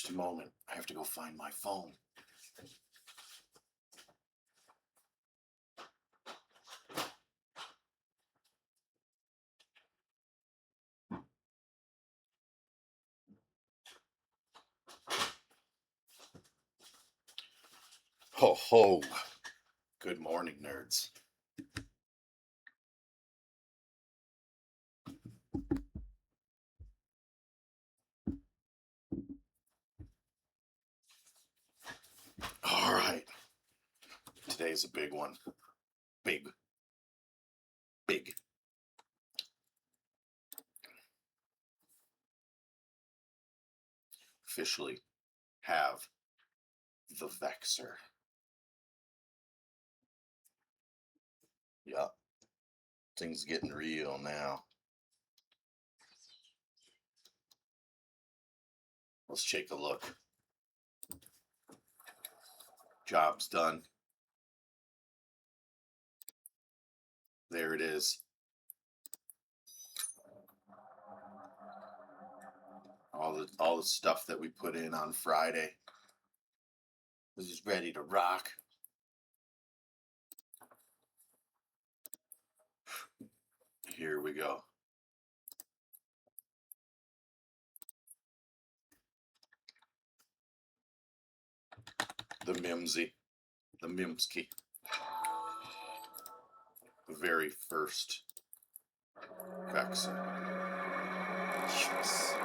Just a moment. I have to go find my phone. Ho ho. Good morning, nerds. All right. Today's a big one. Big. Officially have the Vexor. Yep. Things getting real now. Let's take a look. Job's done. There it is. All the stuff that we put in on Friday. This is ready to rock. Here we go. The Mimsy. The Mimsky. The very first Vexor. Yes.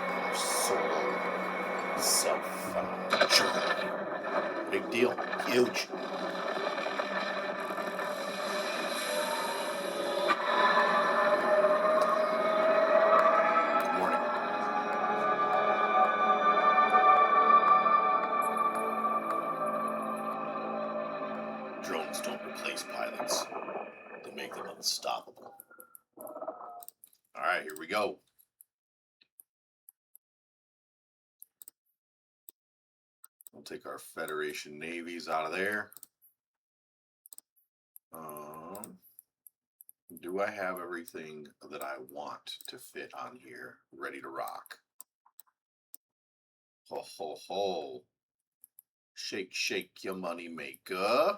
Our solo self-found journey. Big deal. Huge. Good morning. Drones don't replace pilots. They make them unstoppable. All right, here we go. We'll take our Federation Navies out of there. Do I have everything that I want to fit on here ready to rock? Ho, ho, ho. Shake, shake your money maker.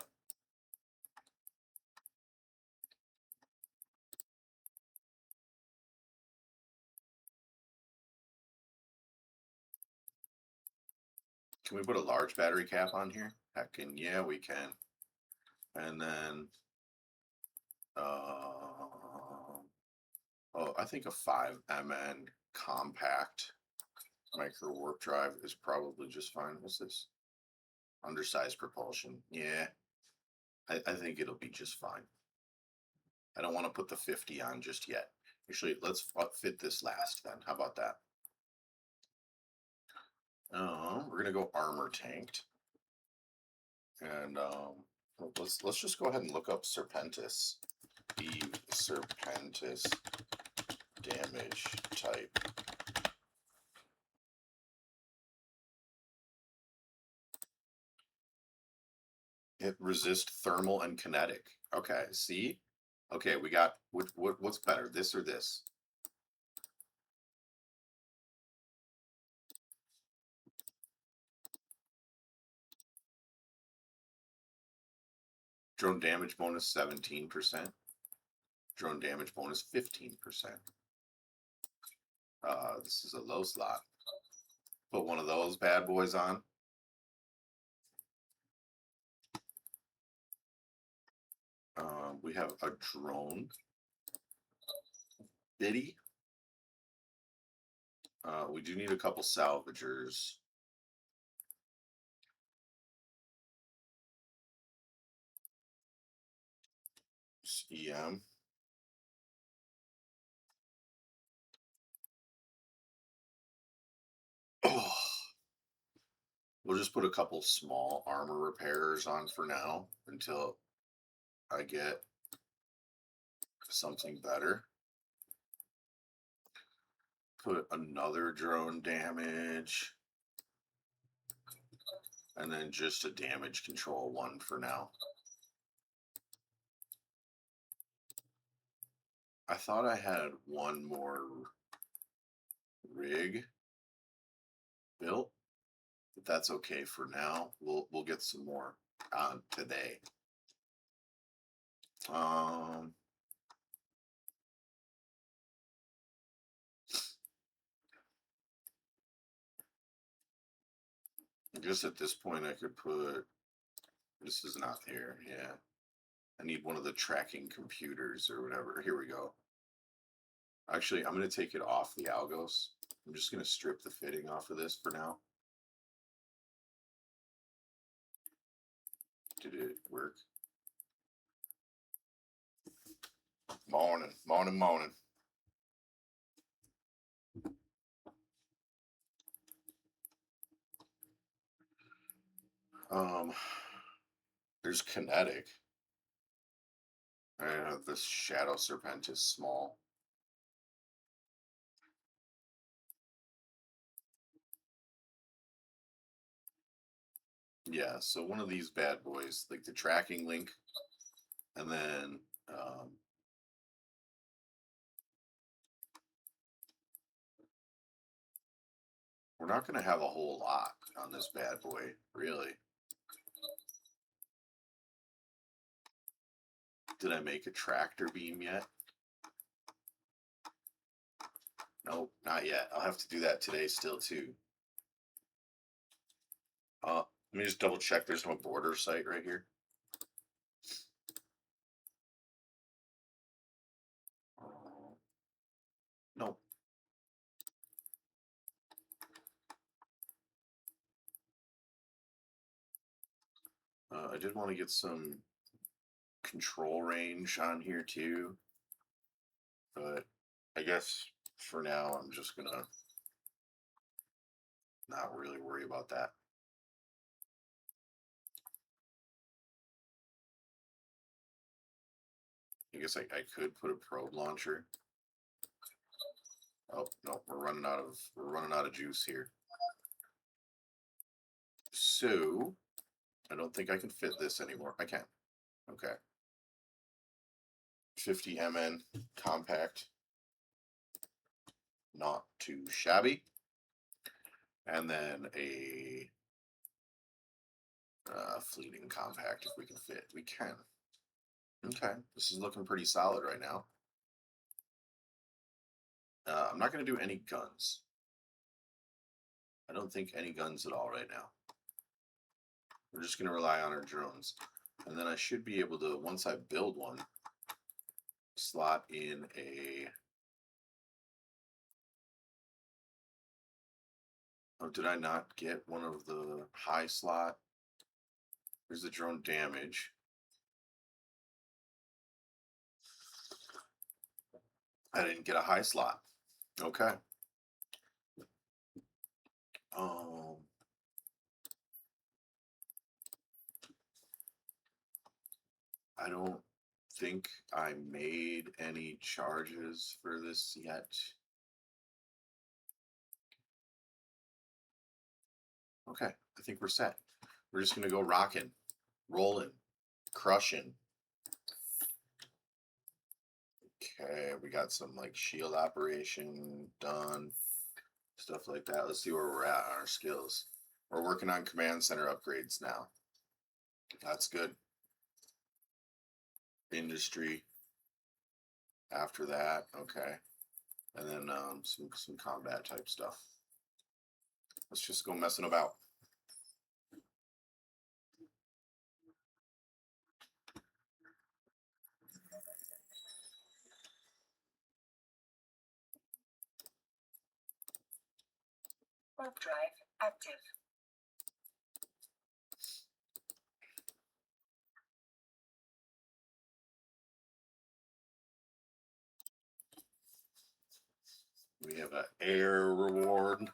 Can we put a large battery cap on here? Heckin' yeah, we can. And then, I think a 5MN compact micro warp drive is probably just fine. What's this? Undersized propulsion. Yeah, I think it'll be just fine. I don't want to put the 50 on just yet. Actually, let's fit this last then. How about that? We're gonna go armor tanked, and let's just go ahead and look up Serpentis. Eve Serpentis damage type. It resists thermal and kinetic. Okay, see? Okay, we got what's better, this or this? Drone damage bonus 17%. Drone damage bonus 15%. This is a low slot. Put one of those bad boys on. We have a drone. Biddy. We do need a couple salvagers. EM. Oh. We'll just put a couple small armor repairers on for now until I get something better. Put another drone damage. And then just a damage control one for now. I thought I had one more rig built. that's okay for now. We'll get some more on today. I guess at this point I could put, this is not here. Yeah. I need one of the tracking computers or whatever. Here we go. Actually, I'm going to take it off the algos. I'm just going to strip the fitting off of this for now. Did it work? Morning, morning, morning. There's kinetic. This shadow serpent is small. Yeah, so one of these bad boys, like the tracking link, and then we're not going to have a whole lot on this bad boy, really. Did I make a tractor beam yet? Nope, not yet. I'll have to do that today still too. Let me just double check there's no border site right here. Nope. I did want to get some control range on here too, but I guess for now I'm just gonna not really worry about that. I guess I could put a probe launcher. Oh no, we're running out of juice here. So I don't think I can fit this anymore. I can. Okay. 50 MN compact. Not too shabby. And then a fleeting compact if we can fit. We can. Okay, this is looking pretty solid right now. I'm not going to do any guns. I don't think any guns at all right now. We're just going to rely on our drones. And then I should be able to, once I build one, slot in a... Oh, did I not get one of the high slot? Here's the drone damage. I didn't get a high slot. Okay. I don't think I made any charges for this yet. Okay, I think we're set. We're just gonna go rocking, rolling, crushing. Okay, we got some like shield operation done, stuff like that. Let's see where we're at on our skills. We're working on command center upgrades now. That's good. Industry. After that, okay, and then some combat type stuff. Let's just go messing about. Warp drive active. We have an air reward.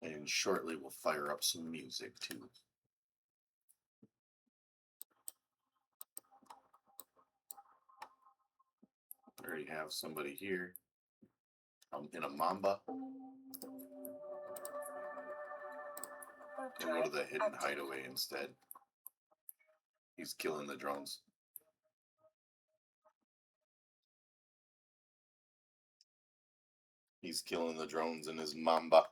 And shortly we'll fire up some music too. I already have somebody here. I'm in a Mamba. Warp And go to drive the hidden active. hideaway instead. He's killing the drones. He's killing the drones in his mamba.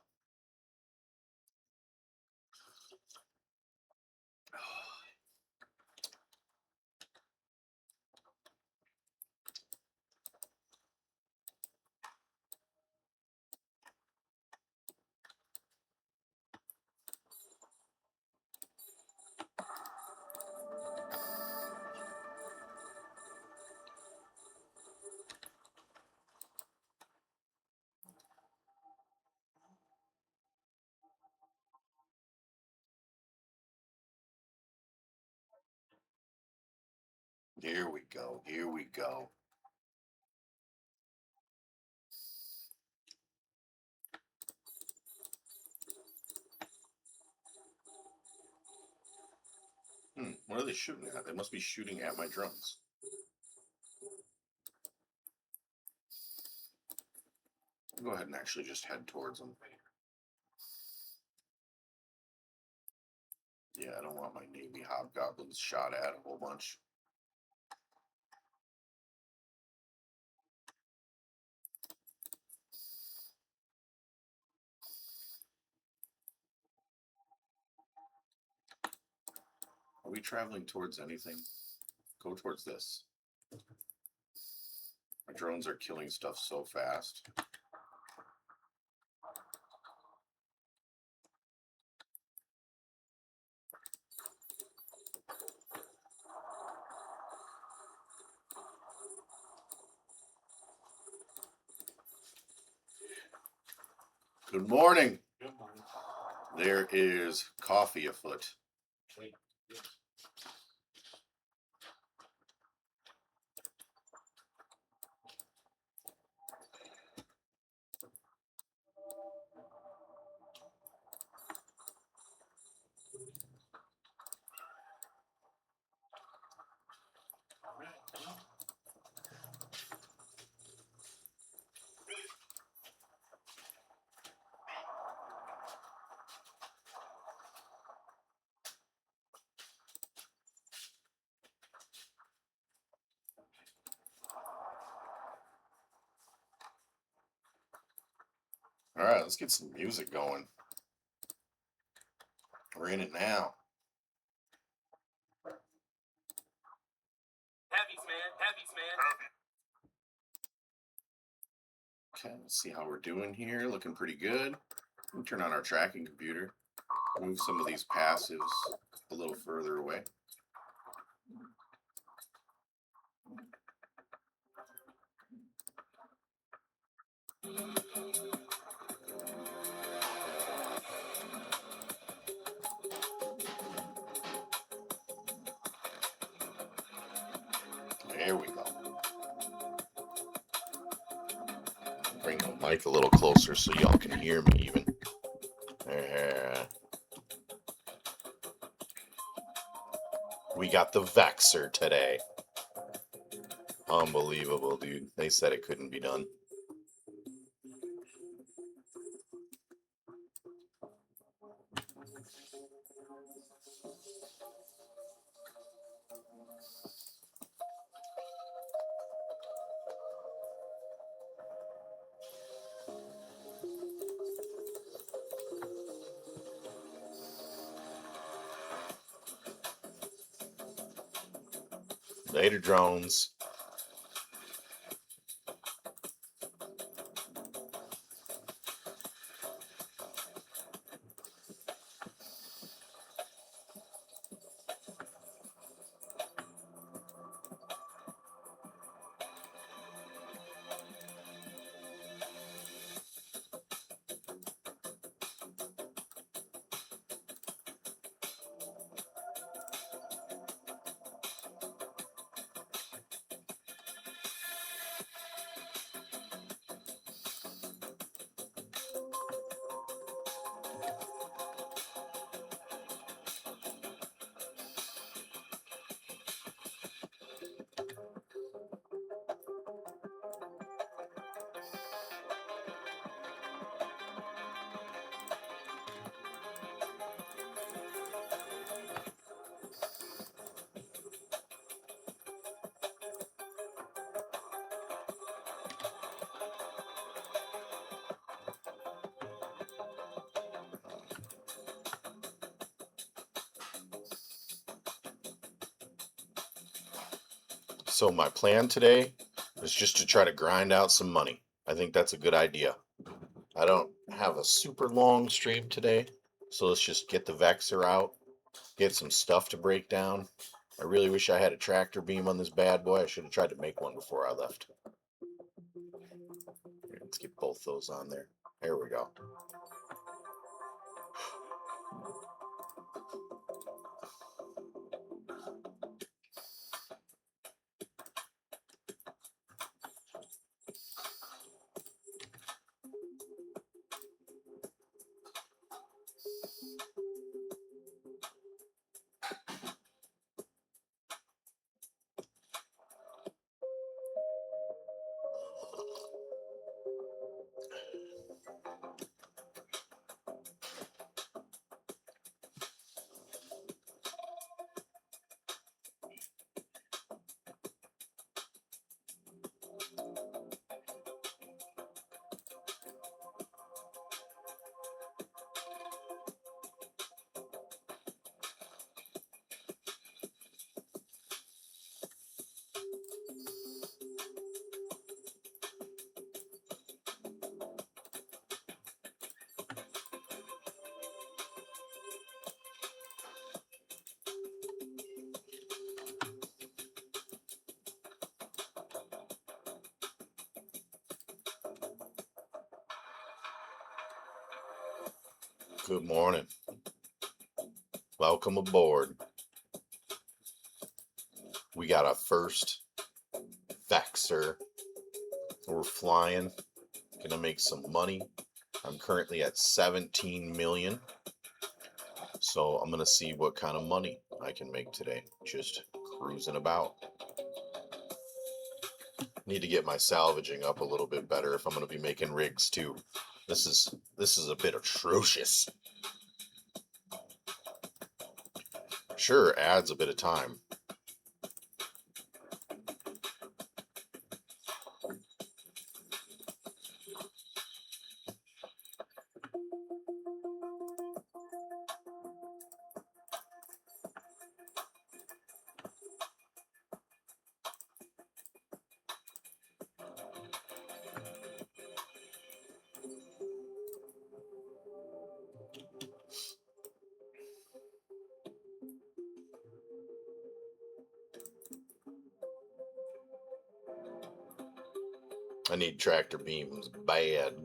Here we go. Here we go. What are they shooting at? They must be shooting at my drones. I'll go ahead and actually just head towards them. Yeah, I don't want my Navy hobgoblins shot at a whole bunch. Are we traveling towards anything? Go towards this. My drones are killing stuff so fast. Good morning. Good morning. There is coffee afoot. Wait, yes. All right. All right, let's get some music going. We're in it now. Heavies, man. Heavies, man. Okay, let's see how we're doing here. Looking pretty good. Let me turn on our tracking computer. Move some of these passives a little further away. There we go. Bring the mic a little closer so y'all can hear me even. We got the Vexor today. Unbelievable, dude. They said it couldn't be done. Later, drones. So my plan today is just to try to grind out some money. I think that's a good idea. I don't have a super long stream today, so let's just get the Vexor out, get some stuff to break down. I really wish I had a tractor beam on this bad boy. I should have tried to make one before I left. Here, let's get both those on there. There we go. Good morning. Welcome aboard. We got our first Vexor. We're flying. Gonna make some money. I'm currently at 17 million. So I'm gonna see what kind of money I can make today. Just cruising about. Need to get my salvaging up a little bit better if I'm gonna be making rigs too. This is a bit atrocious. Sure, adds a bit of time. I need tractor beams bad.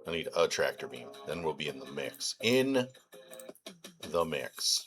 I need a tractor beam. Then we'll be in the mix. In the mix.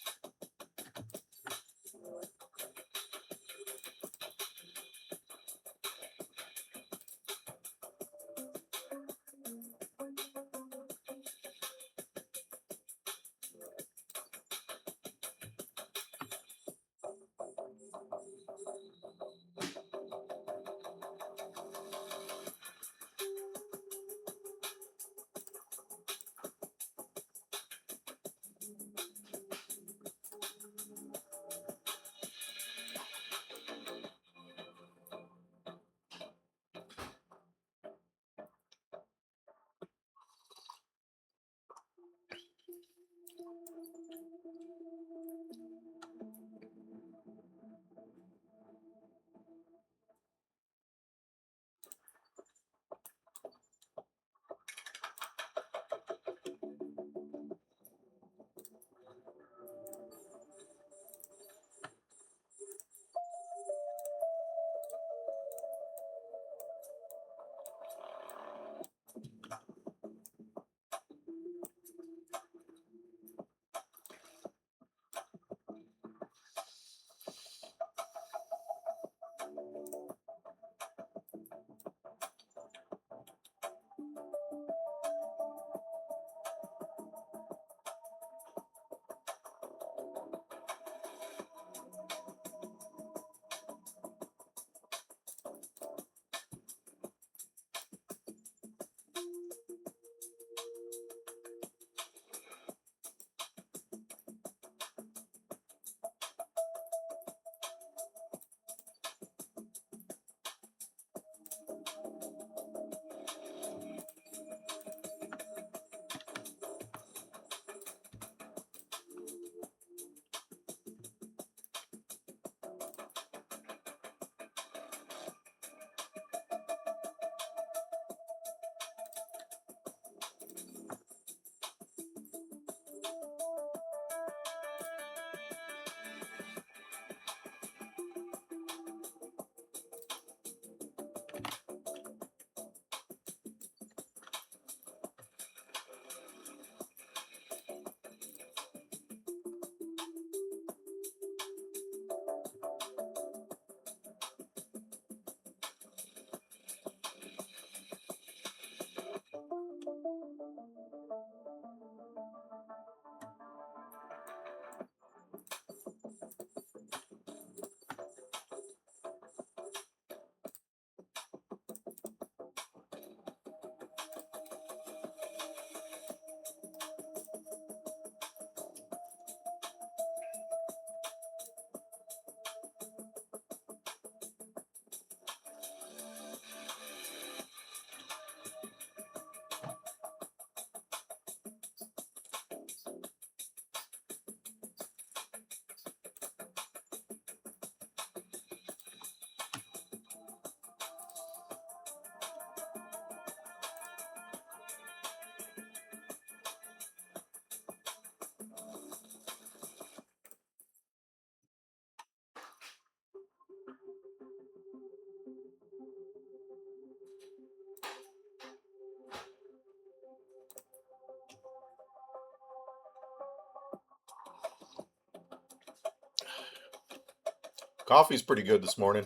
Coffee's pretty good this morning.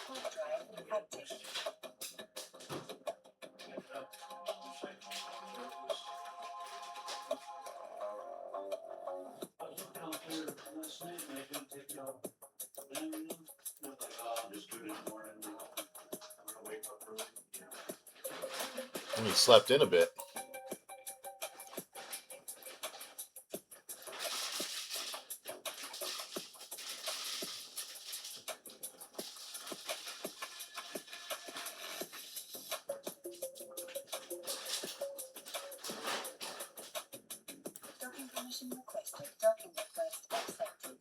Hard drive active. And you slept in a bit. Docking permission requested. Docking request accepted.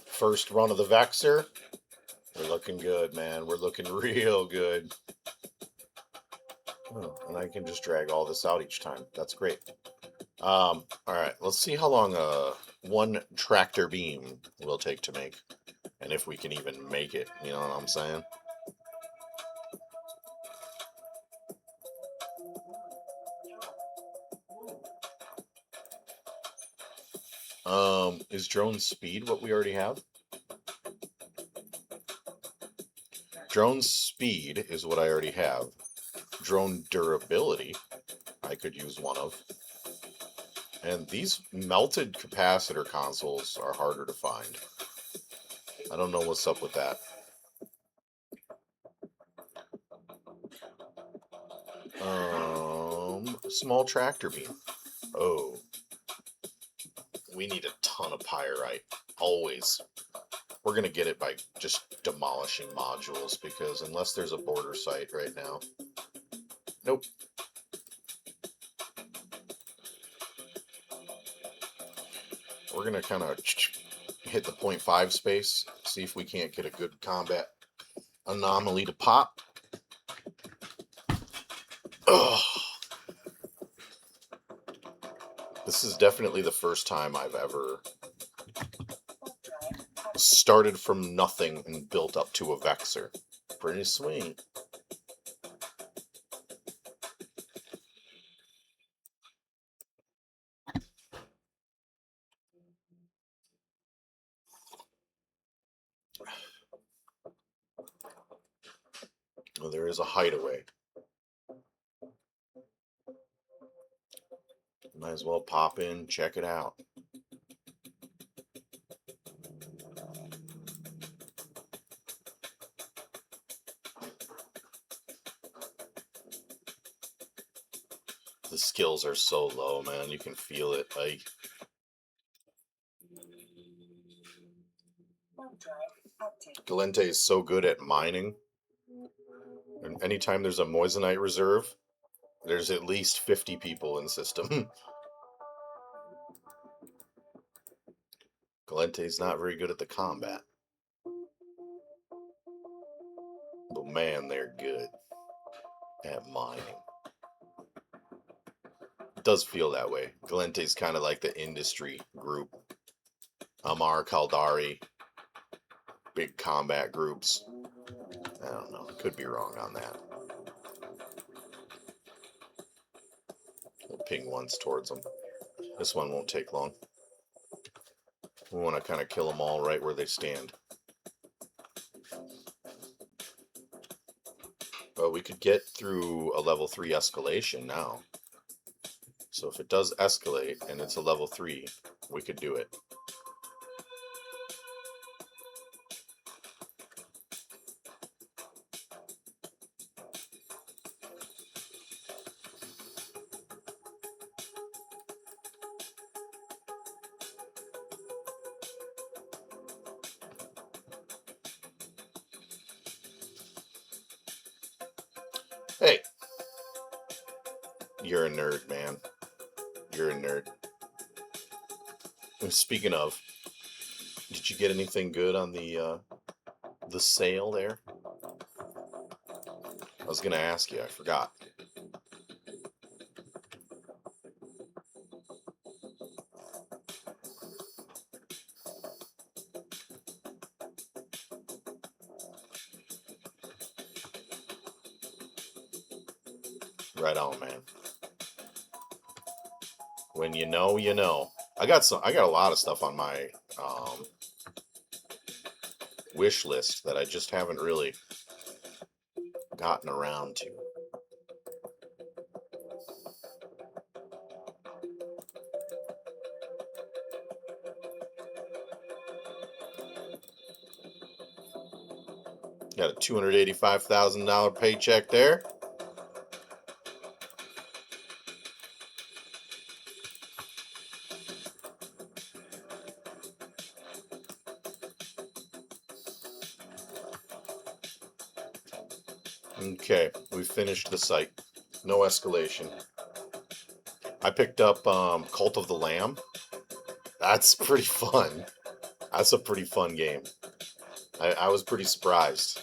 First run of the Vexor. We're looking good, man. We're looking real good. Oh, and I can just drag all this out each time. That's great. All right, let's see how long one tractor beam will take to make, and if we can even make it. You know what I'm saying? Is drone speed what we already have? Drone speed is what I already have. Drone durability, I could use one of. And these melted capacitor consoles are harder to find. I don't know what's up with that. Small tractor beam. Oh. We need a ton of pyrite. Always. We're going to get it by just demolishing modules, because unless there's a border site right now. Nope. We're going to kind of hit the 0.5 space, see if we can't get a good combat anomaly to pop. Ugh. This is definitely the first time I've ever started from nothing and built up to a Vexor. Pretty sweet. Well, there is a hideaway. Might as well pop in, check it out. The skills are so low, man. You can feel it. Like, Galente is so good at mining. And anytime there's a moissanite reserve, there's at least 50 people in the system. Galente's not very good at the combat. But man, they're good at mining. It does feel that way. Galente's kind of like the industry group. Amar, Kaldari, big combat groups. I don't know. Could be wrong on that. We'll ping once towards them. This one won't take long. We want to kind of kill them all right where they stand. But we could get through a level 3 escalation now. So if it does escalate and it's a level 3, we could do it. Hey, you're a nerd, man. You're a nerd. And speaking of, did you get anything good on the sale there? I was gonna ask you, I forgot. Right on, man. When you know, you know. I got a lot of stuff on my wish list that I just haven't really gotten around to. Got a $285,000 paycheck there. Okay, we finished the site. No escalation. I picked up Cult of the Lamb. That's pretty fun. That's a pretty fun game. I was pretty surprised.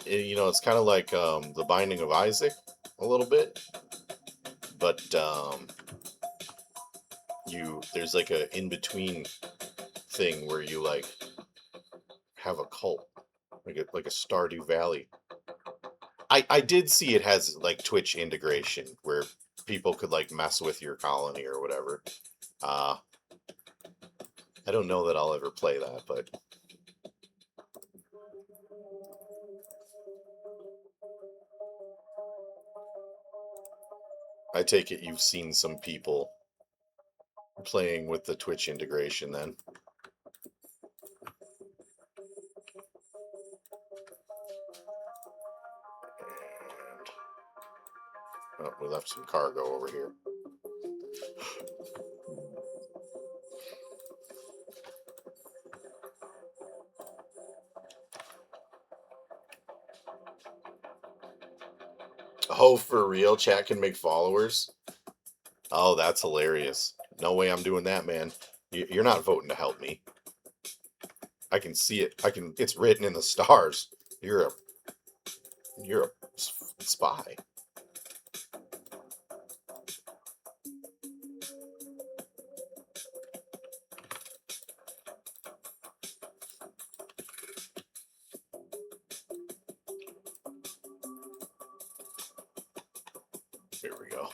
You know, it's kind of like The Binding of Isaac a little bit, but there's like a in-between thing where you like have a cult, like a Stardew Valley. I did see it has like Twitch integration where people could like mess with your colony or whatever. I don't know that I'll ever play that, but I take it you've seen some people playing with the Twitch integration then. And, oh, we left some cargo over here. Oh, for real? Chat can make followers? Oh, that's hilarious. No way I'm doing that, man. You're not voting to help me. I can see it. It's written in the stars. You're a spy. Here we go.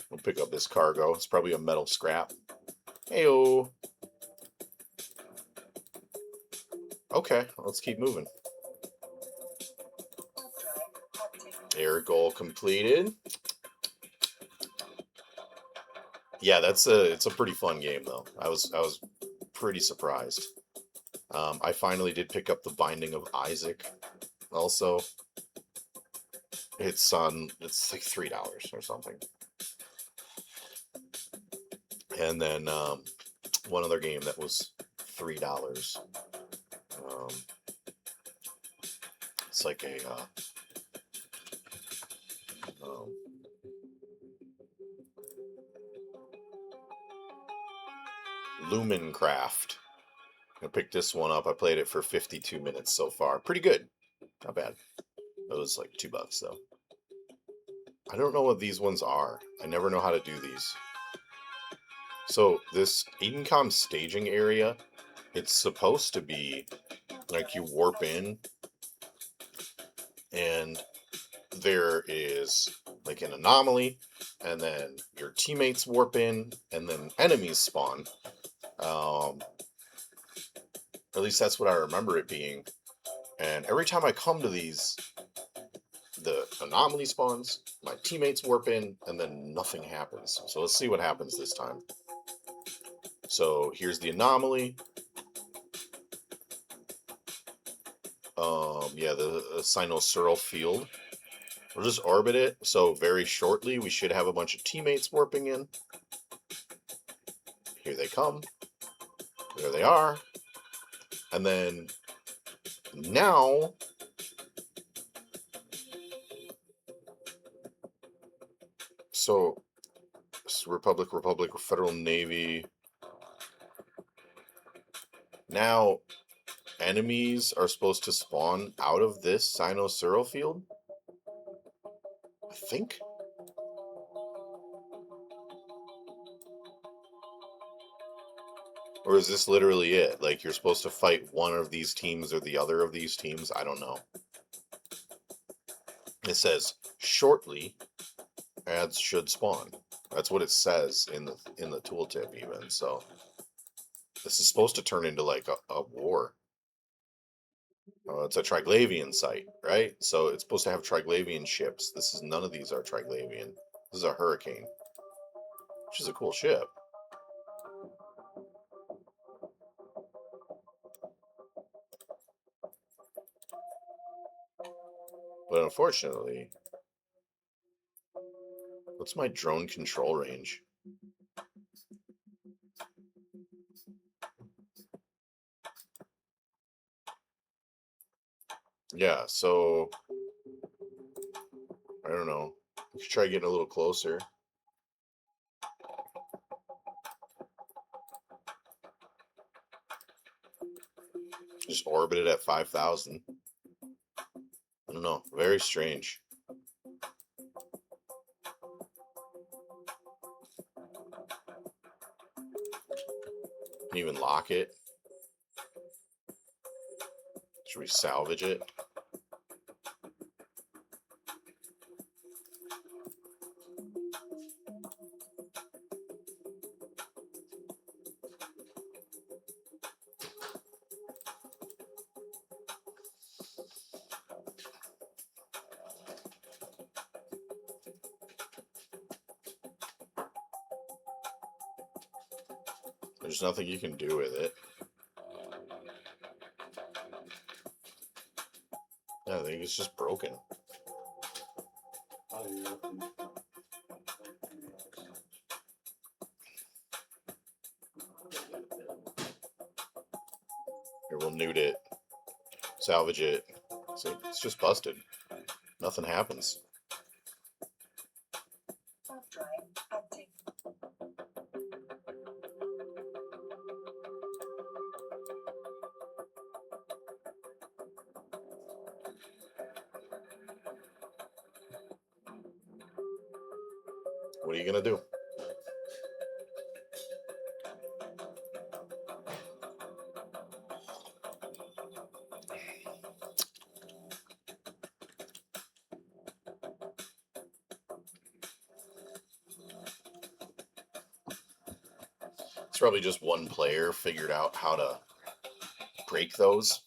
We'll pick up this cargo. It's probably a metal scrap. Heyo. Okay, let's keep moving. Air goal completed. Yeah, it's a pretty fun game though. I was pretty surprised. I finally did pick up The Binding of Isaac. Also, it's like $3 or something. And then one other game that was $3. It's like a Lumencraft. I picked this one up. I played it for 52 minutes so far. Pretty good. Not bad. It was like $2 though. I don't know what these ones are. I never know how to do these. So this Edencom staging area, it's supposed to be like you warp in and there is like an anomaly and then your teammates warp in and then enemies spawn. At least that's what I remember it being. And every time I come to these, the anomaly spawns, my teammates warp in, and then nothing happens. So let's see what happens this time. So here's the anomaly. Yeah, the Sinosaural field. We'll just orbit it. So very shortly, we should have a bunch of teammates warping in. Here they come. There they are. And then now so Republic, Federal Navy. Now enemies are supposed to spawn out of this Sinosaural field? I think. Or is this literally it? Like you're supposed to fight one of these teams or the other of these teams? I don't know. It says shortly ads should spawn. That's what it says in the tooltip even. So this is supposed to turn into like a war. It's a Triglavian site, right? So it's supposed to have Triglavian ships. None of these are Triglavian. This is a Hurricane, which is a cool ship. But unfortunately, what's my drone control range? Yeah, so I don't know. We should try getting a little closer. Just orbit it at 5,000. I don't know. Very strange. Can you even lock it? Should we salvage it? There's nothing you can do with it. Yeah, I think it's just broken. Here, we'll nude it. Salvage it. See, it's just busted. Nothing happens. Warp drive active. What are you gonna do? It's probably just one player figured out how to break those.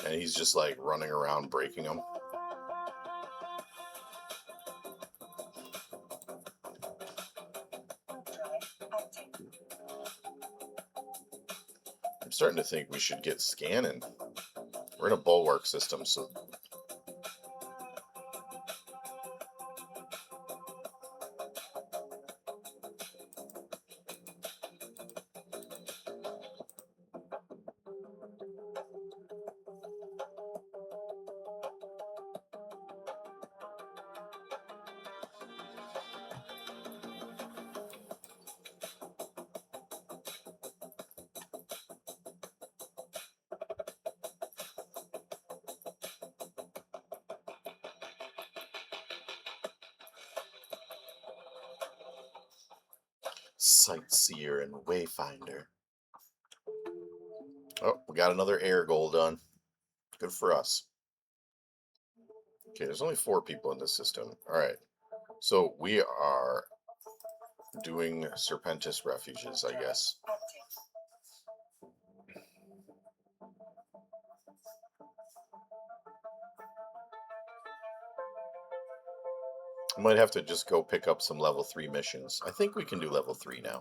And he's just like running around breaking them. Warp drive active. I'm starting to think we should get scanning. We're in a bulwark system, so Sightseer and Wayfinder. Oh, we got another air goal done. Good for us. Okay, there's only 4 people in this system. All right. So we are doing Serpentis refuges, I guess. Active. I might have to just go pick up some level 3 missions. I think we can do level 3 now.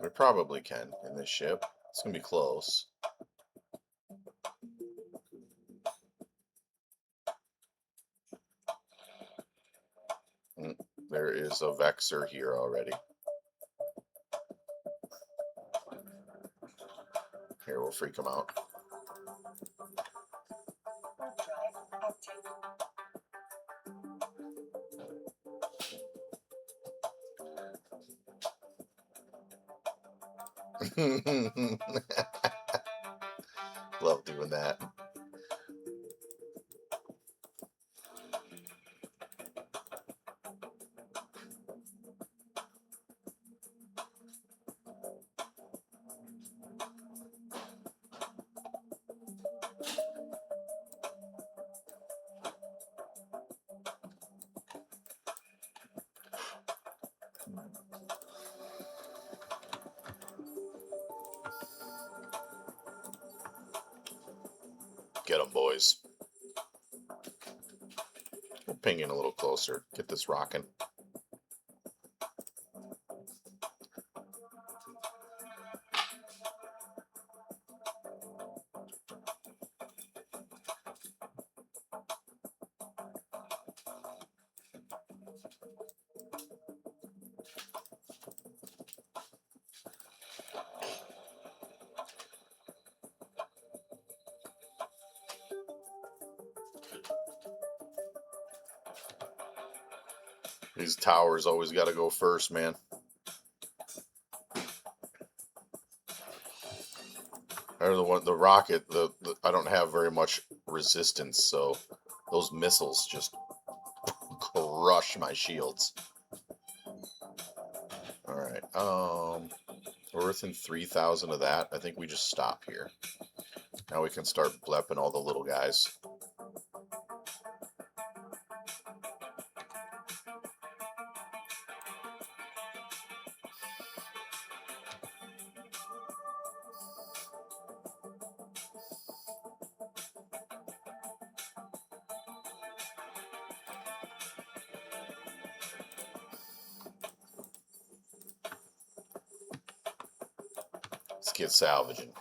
We probably can in this ship. It's going to be close. There is a Vexor here already. Here, we'll freak him out. Warp drive active. Love doing that. Get them, boys. We'll ping in a little closer. Get this rocking. These towers always got to go first, man. Or the rocket, I don't have very much resistance, so those missiles just crush my shields. All right, we're within 3,000 of that. I think we just stop here. Now we can start blepping all the little guys. Let's get salvaging.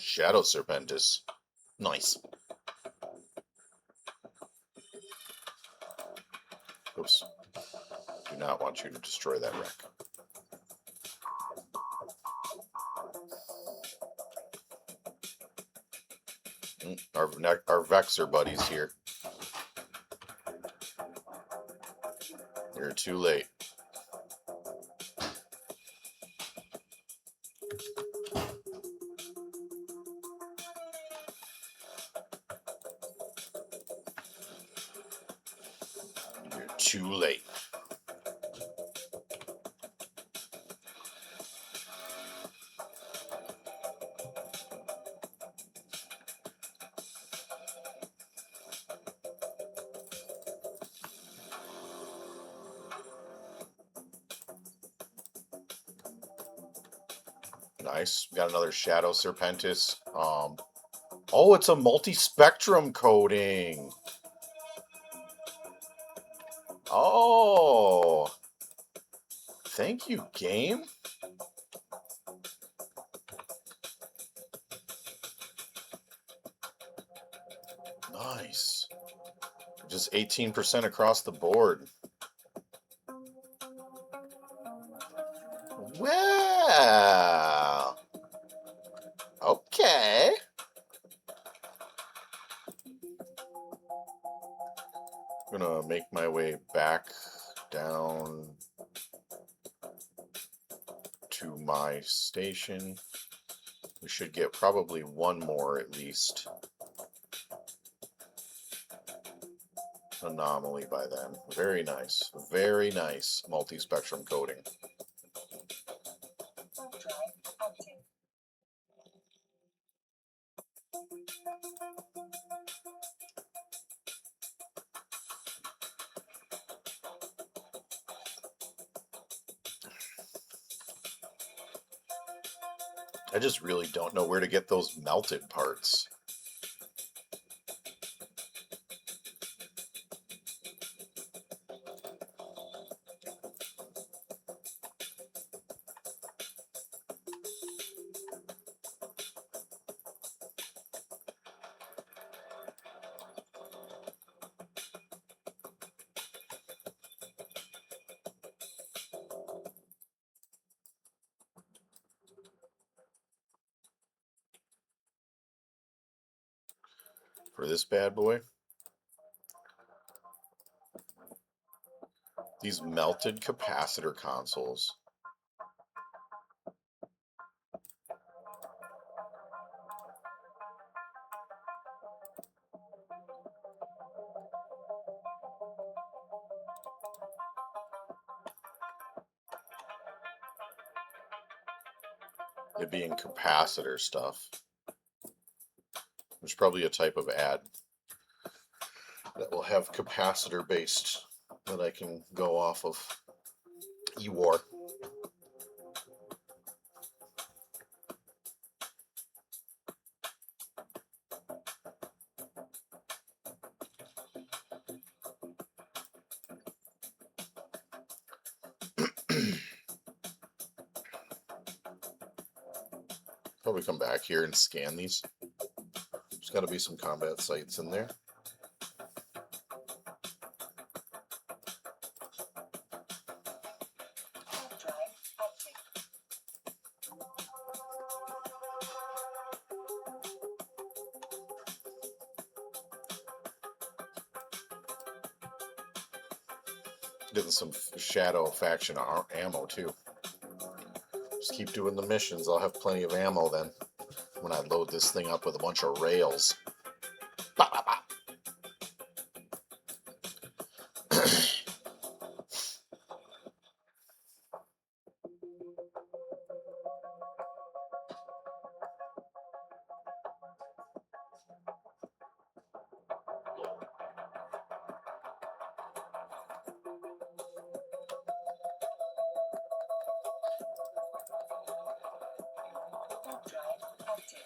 Shadow Serpentis. Nice. Oops. Do not want you to destroy that wreck. Our Vexor buddies here. You're too late. You're too late. Nice. Got another Shadow Serpentis. Oh, it's a multi-spectrum coating. Oh. Thank you, game. Nice. Just 18% across the board. Well. Okay. I'm gonna make my way back down to my station. We should get probably one more at least anomaly by then. Very nice. Very nice multi-spectrum coating. Warp drive active. I just really don't know where to get those melted parts. for this bad boy. These melted capacitor consoles. It being capacitor stuff. There's probably a type of ad that will have capacitor based that I can go off of. eWar. Probably come back here and scan these. There's got to be some combat sites in there. Hard drive active. Getting some shadow faction ammo too. Just keep doing the missions. I'll have plenty of ammo then when I load this thing up with a bunch of rails. Bah, bah, bah. Hard drive active.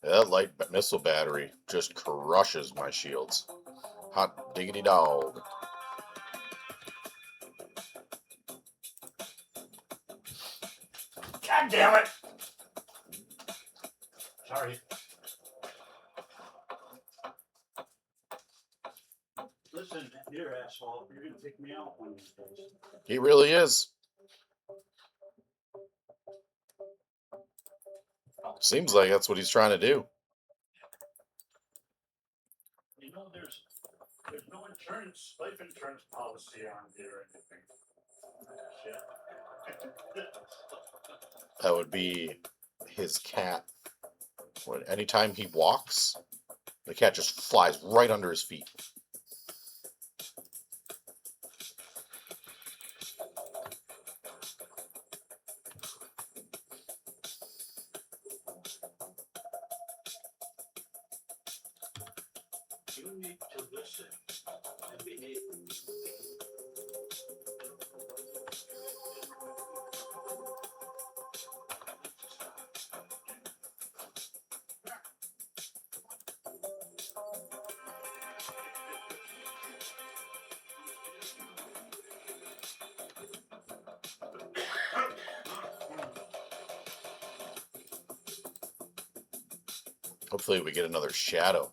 That light missile battery just crushes my shields. Hot diggity dog. God damn it! Sorry. Listen, dear asshole, you're gonna take me out one of these days. He really is. Seems like that's what he's trying to do. You know, there's no insurance, life insurance policy on here or anything. Shit. That would be his cat. Anytime he walks, the cat just flies right under his feet. You need to listen and behave. Hopefully we get another shadow.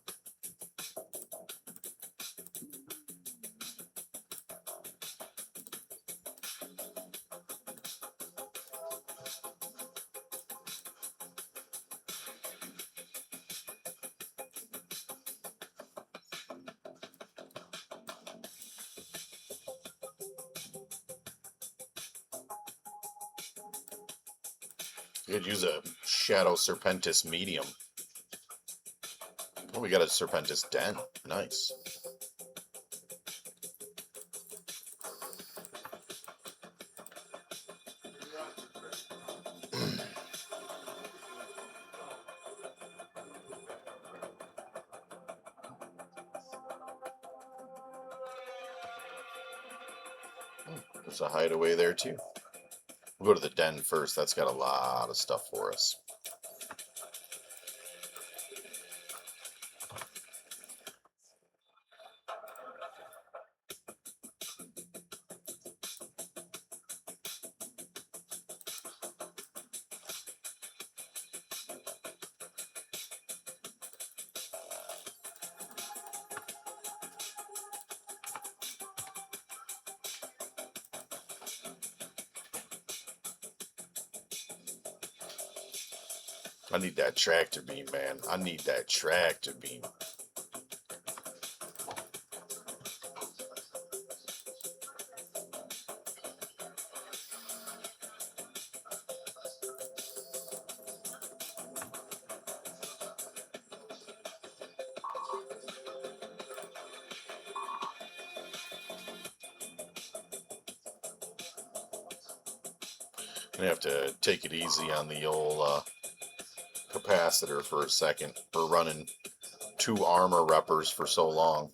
You could use a Shadow Serpentis medium. Oh, we got a Serpentis den. Nice. There's a hideaway there too. We'll go to the den first. That's got a lot of stuff for us. I need that tractor beam, man. I need that tractor beam. Gonna have to take it easy on the old capacitor for a second. We're running 2 armor reppers for so long.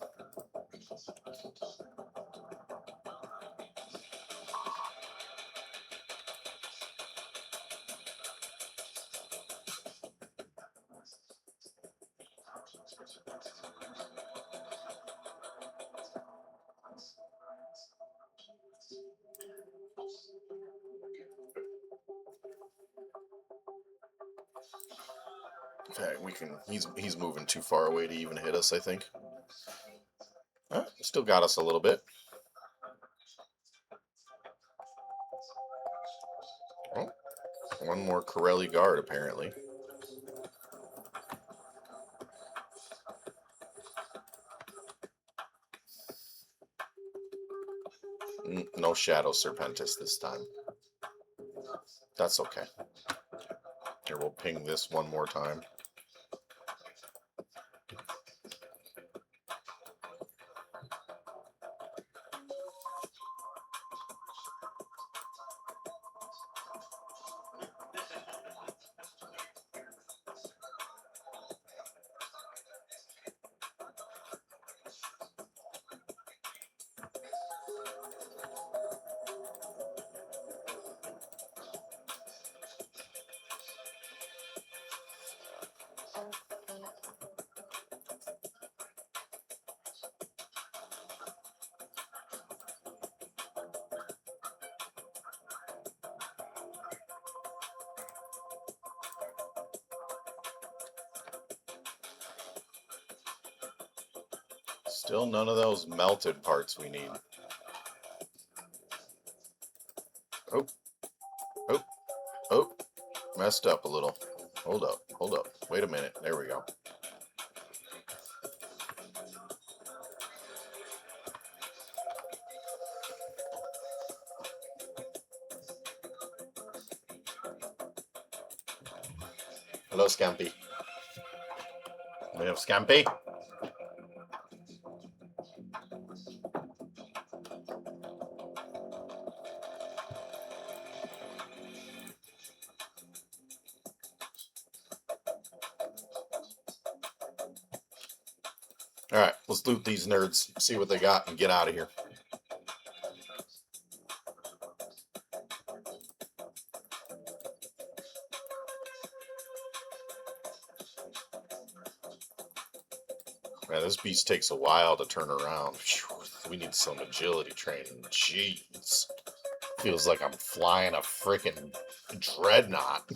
Okay, we can. He's moving too far away to even hit us, I think. Still got us a little bit. Oh, one more Corelli guard apparently. No Shadow Serpentis this time. That's okay. Here, we'll ping this one more time. Still none of those melted parts we need. Oh, oh, oh, messed up a little. Hold up. Wait a minute. There we go. Hello, Scampy. We have Scampy. All right, let's loot these nerds, see what they got, and get out of here. Man, this beast takes a while to turn around. Phew, we need some agility training. Jeez. Feels like I'm flying a freaking dreadnought.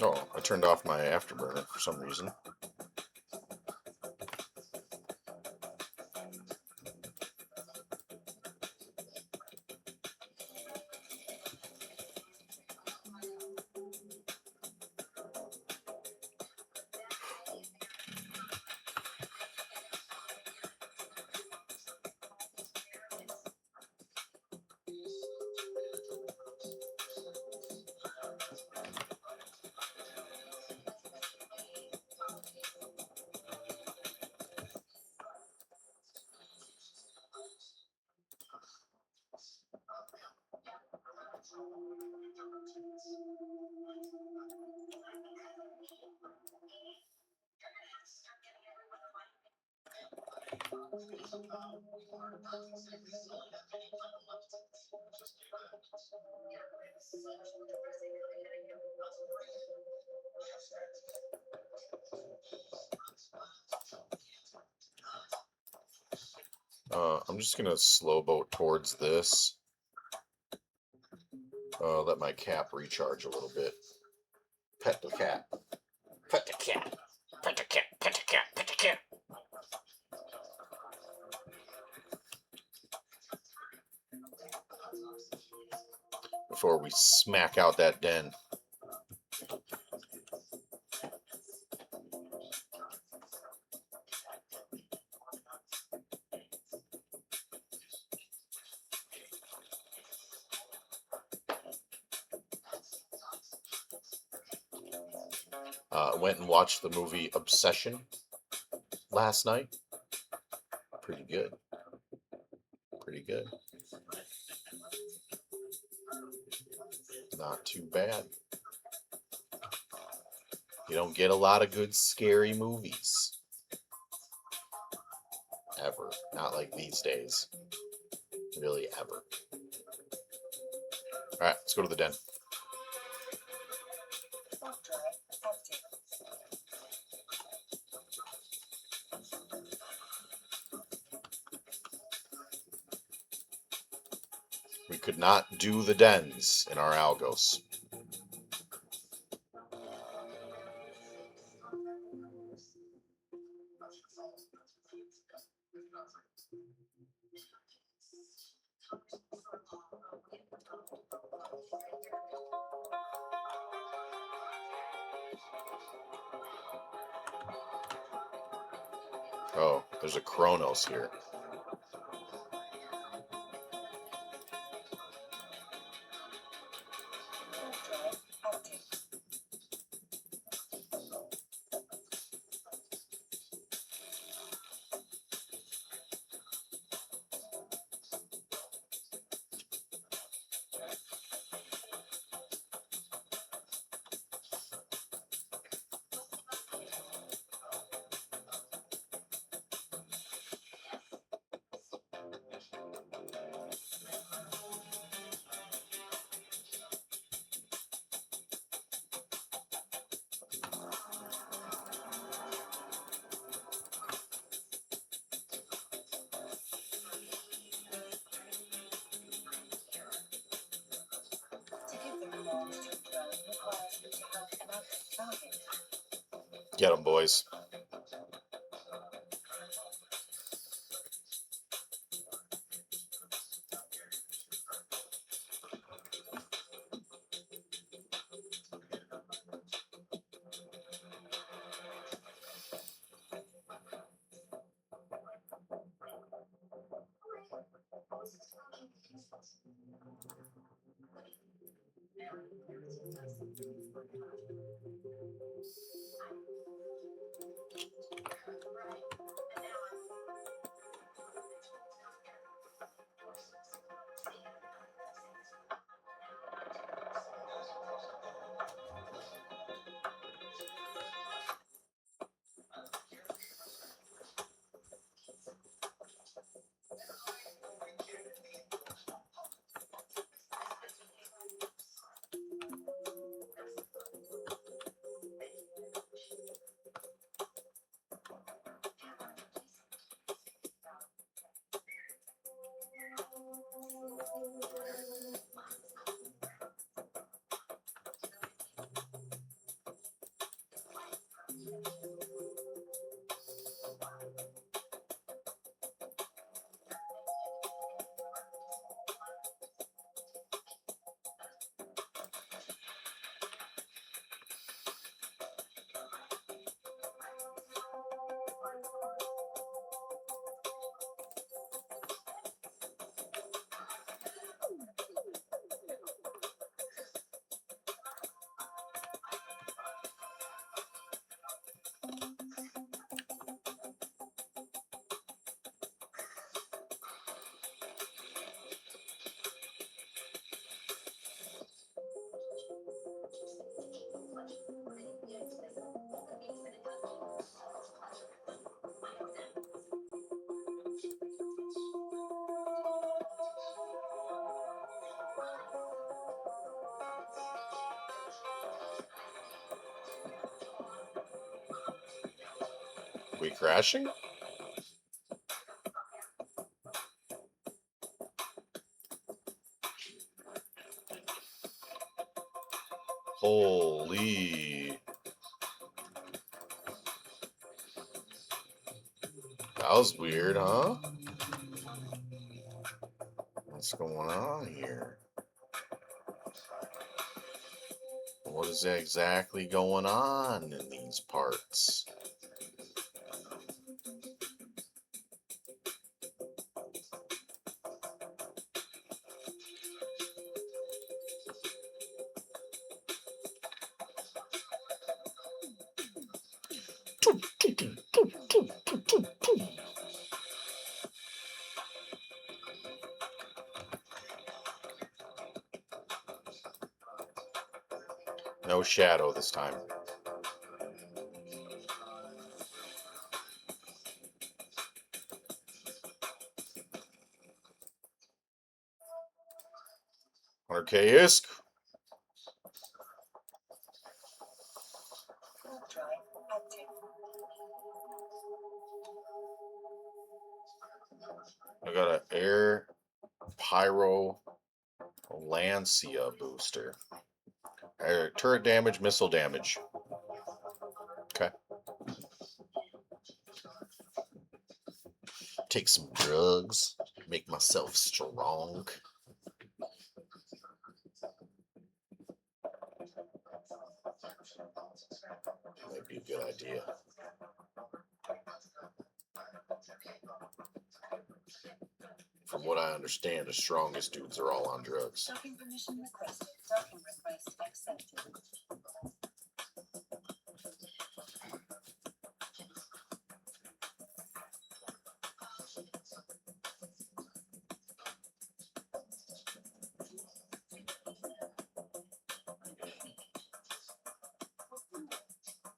Oh, I turned off my afterburner for some reason. I'm just gonna slow boat towards this. Let my cap recharge a little bit. Pet the cat. Pet the cat. Pet the cat. Pet the cat. Pet the cat. Before we smack out that den. Went and watched the movie Obsession last night. Pretty good. Pretty good. Not too bad. You don't get a lot of good scary movies. Ever. Not like these days. Really ever. Alright, let's go to the den. Warp drive active. We could not do the dens in our algos. Oh, there's a Chronos here. Warp drive active. To give the command to a drone requires you to have an active target. Get them, boys. We crashing? Holy. That was weird, huh? What's going on here? What is exactly going on in these parts? No shadow this time. Archaisk. Warp drive active. I got an air pyro Lancia booster. Air turret damage, missile damage. Okay. Take some drugs. Make myself strong. Might be a good idea. From what I understand, the strongest dudes are all on drugs. Docking permission requested. Docking request accepted.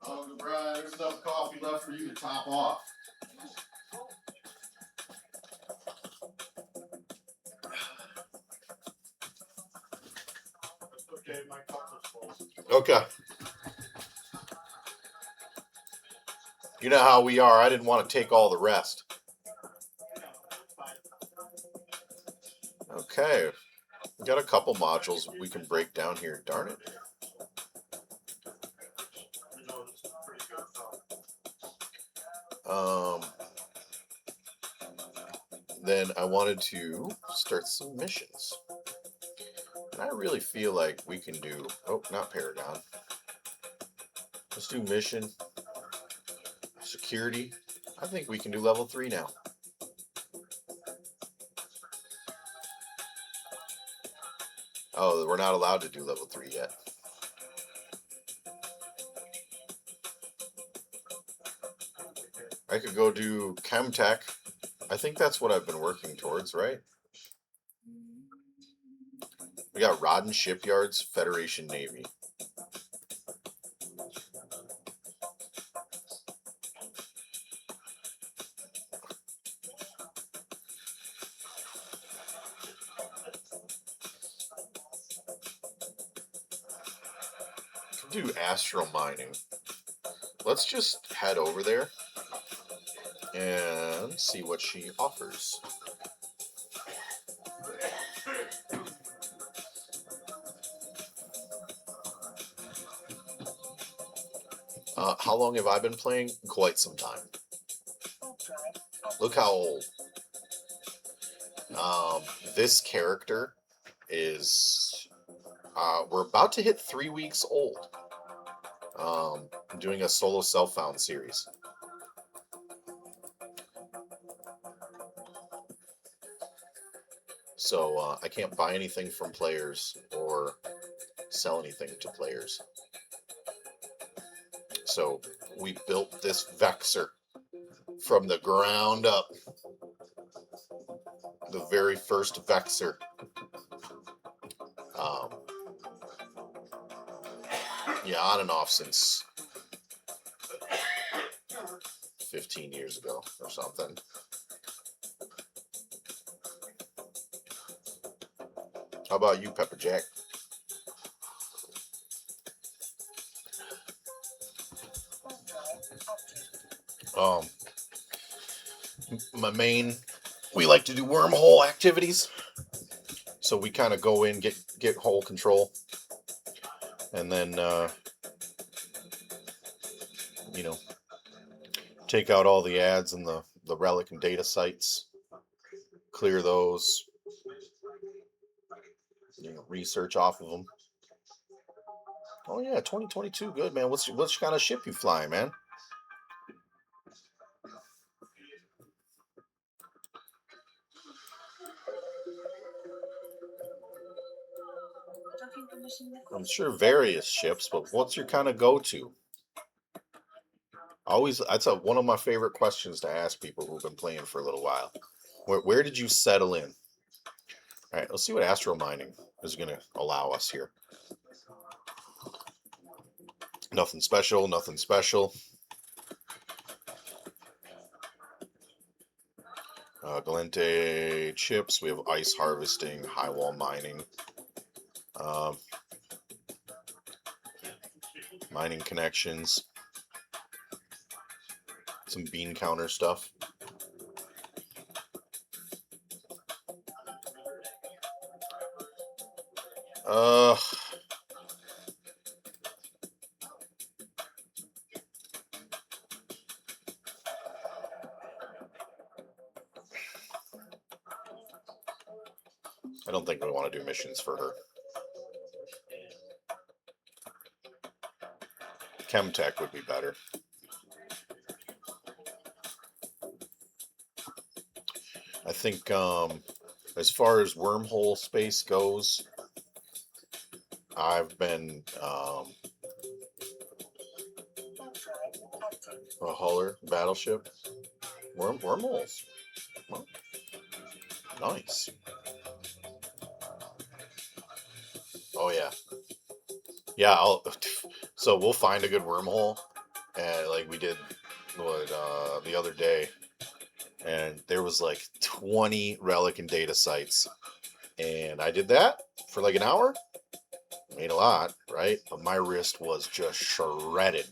Oh, Brian, there's enough coffee left for you to top off. Okay, my cup is full. Okay. You know how we are. I didn't want to take all the rest. Okay. We got a couple modules we can break down here. Darn it. You know, it's pretty good Um, then I wanted to start some missions. And I really feel like we can do... Oh, not Paragon. Let's do mission. Security. I think we can do level 3 now. Oh, we're not allowed to do level 3 yet. I could go do Chemtech. I think that's what I've been working towards, right? We got Rodden Shipyards, Federation Navy. Could do astral mining. Let's just head over there and see what she offers. How long have I been playing? Quite some time. Warp drive active. Look how old. This character is... we're about to hit 3 weeks old. I'm doing a solo self-found series. So I can't buy anything from players or sell anything to players. So we built this Vexor from the ground up. The very first Vexor. Yeah, on and off since 15 years ago or something. How about you, Pepper Jack? Warp drive active. My main, we like to do wormhole activities. So we kind of go in, get hole control, and then you know, take out all the ads and the relic and data sites, clear those, research off of them. Oh yeah, 2022, good man. What's kind of ship you flying, man? Docking permission I'm sure various ships, but what's your kind of go-to? Always, that's one of my favorite questions to ask people who've been playing for a little while. Where did you settle in? All right, let's see what astro mining is going to allow us here. Nothing special, nothing special. Galente chips. We have ice harvesting, high wall mining, mining connections, some bean counter stuff. I don't think we want to do missions for her. Chemtech would be better. I think as far as wormhole space goes, I've been a huller battleship. Wormholes. Well, nice. Oh yeah. Yeah, so we'll find a good wormhole, and like we did the other day, and there was like 20 relic and data sites, and I did that for like an hour. Made a lot, right? But my wrist was just shredded.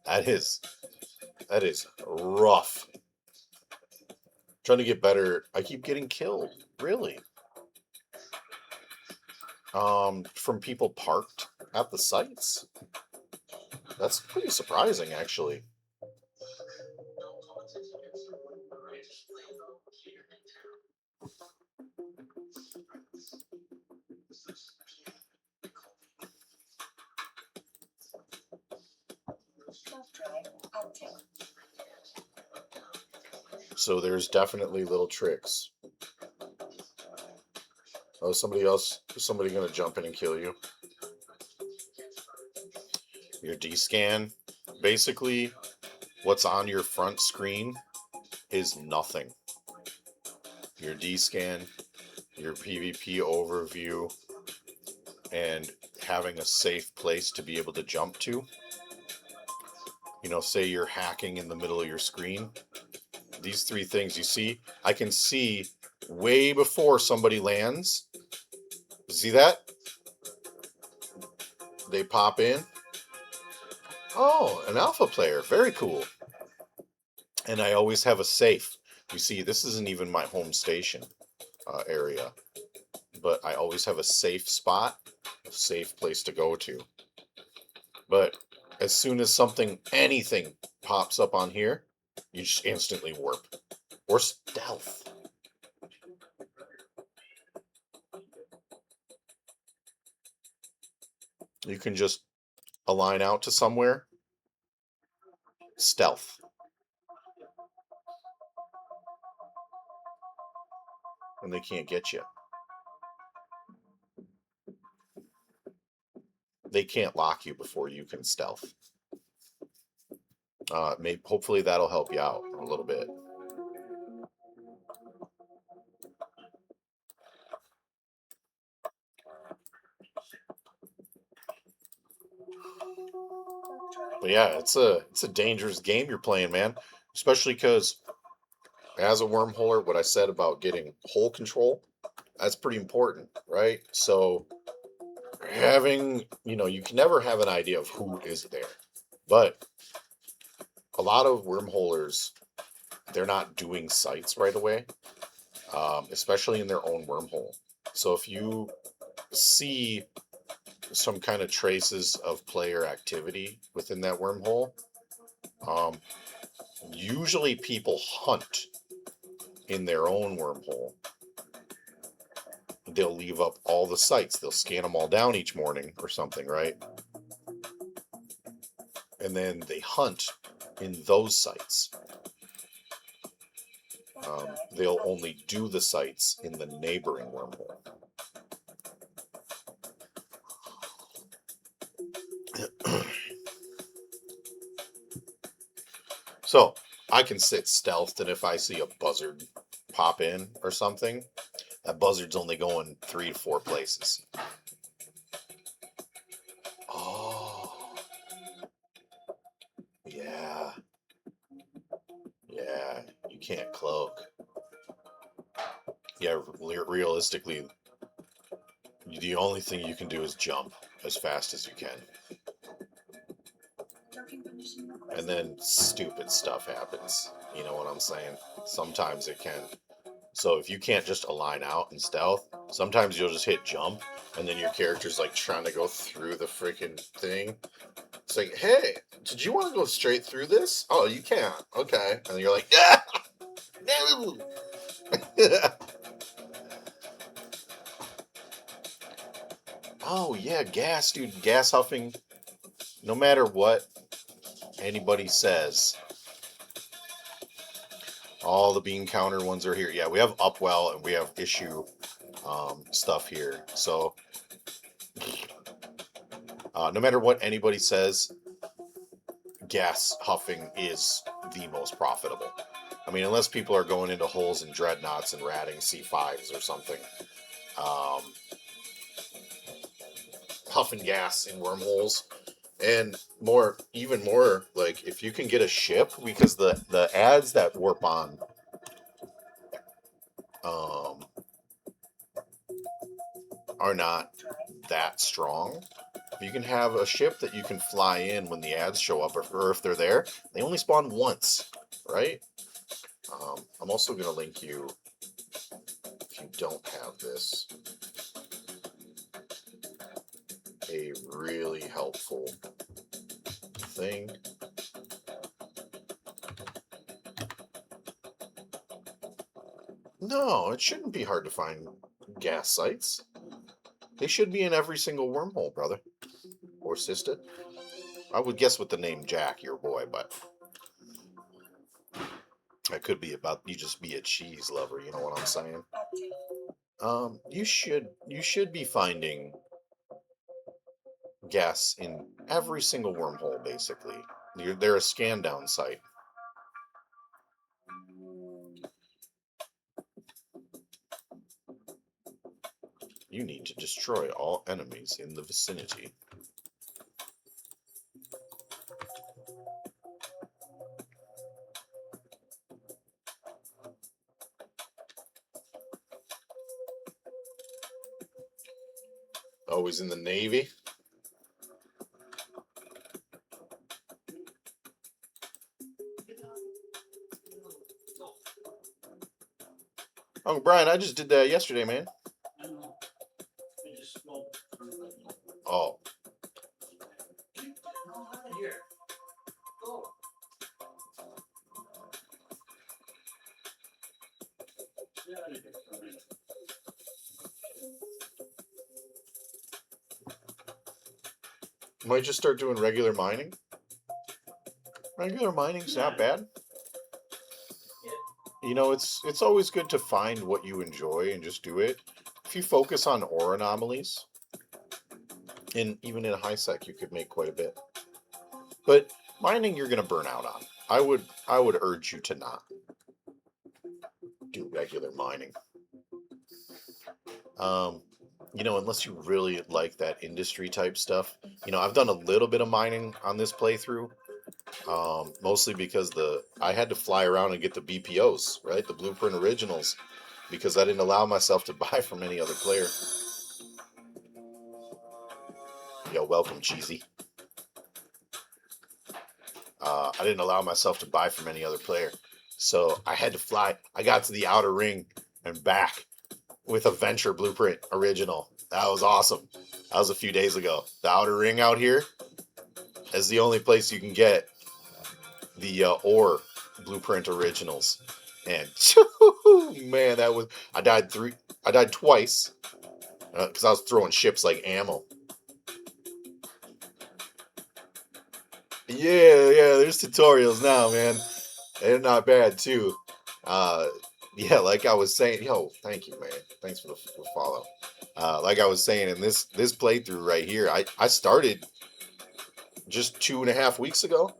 That is rough. Trying to get better. I keep getting killed. Really? From people parked at the sites. That's pretty surprising, actually. So there's definitely little tricks. Oh, somebody gonna jump in and kill you. Your D-scan, basically, what's on your front screen is nothing. Your D-scan, your PvP overview, and having a safe place to be able to jump to. Say you're hacking in the middle of your screen. These three things, you see, I can see way before somebody lands. See that? They pop in. Oh, an alpha player. Very cool. And I always have a safe. You see, this isn't even my home station area, but I always have a safe spot, a safe place to go to. But as soon as anything pops up on here, you just instantly warp. Or stealth. You can just align out to somewhere. Stealth. And they can't get you. They can't lock you before you can stealth. Hopefully that'll help you out a little bit. But yeah, it's a dangerous game you're playing, man. Especially because as a wormholer, what I said about getting hole control, that's pretty important, right? So having, you can never have an idea of who is there. But a lot of wormholers, they're not doing sites right away, especially in their own wormhole. So if you see some kind of traces of player activity within that wormhole, um, usually people hunt in their own wormhole. They'll leave up all the sites. They'll scan them all down each morning or something, right? And then they hunt in those sites. They'll only do the sites in the neighboring wormhole. So I can sit stealthed, and if I see a buzzard pop in or something, that buzzard's only going 3 to 4 places. Oh, yeah. Yeah, you can't cloak. Yeah, realistically, the only thing you can do is jump as fast as you can. And then stupid stuff happens. You know what I'm saying? Sometimes it can. So if you can't just align out and stealth, sometimes you'll just hit jump, and then your character's like trying to go through the freaking thing. It's like, hey, did you want to go straight through this? Oh, you can't. Okay. And you're like, yeah! No! Oh, yeah, gas, dude. Gas huffing. No matter what anybody says, all the bean counter ones are here. Yeah, we have Upwell and we have issue stuff here. So no matter what anybody says, gas huffing is the most profitable. I mean, unless people are going into holes and dreadnoughts and ratting C5s or something. Huffing gas in wormholes. And more, even more, like if you can get a ship, because the ads that warp on are not that strong. If you can have a ship that you can fly in when the ads show up, or if they're there, they only spawn once, right? I'm also going to link you, if you don't have this, a really helpful thing. No, it shouldn't be hard to find gas sites. They should be in every single wormhole, brother. Or sister. I would guess with the name Jack, your boy, but that could be about you just be a cheese lover, you know what I'm saying? You should be finding gas in every single wormhole, basically. They're a scan down site. You need to destroy all enemies in the vicinity. Always in the Navy. Oh, Brian, I just did that yesterday, man. Oh. Might just start doing regular mining. Regular mining's not bad. You know, it's always good to find what you enjoy and just do it. If you focus on ore anomalies, and even in a high sec, you could make quite a bit. But mining, you're gonna burn out on. I would urge you to not do regular mining. You know, unless you really like that industry type stuff. You know, I've done a little bit of mining on this playthrough. Mostly because I had to fly around and get the BPOs, right? The Blueprint Originals, because I didn't allow myself to buy from any other player. Yo, welcome, Cheesy. I didn't allow myself to buy from any other player. So I had to fly. I got to the outer ring and back with a Venture Blueprint original. That was awesome. That was a few days ago. The outer ring out here is the only place you can get the ore Blueprint originals. And man, that was I died twice because I was throwing ships like ammo. Yeah, there's tutorials now, man. They're not bad too. Uh, yeah, like I was saying, yo, thank you, man. Thanks for the follow. Like I was saying in this playthrough right here, I started just 2.5 weeks ago,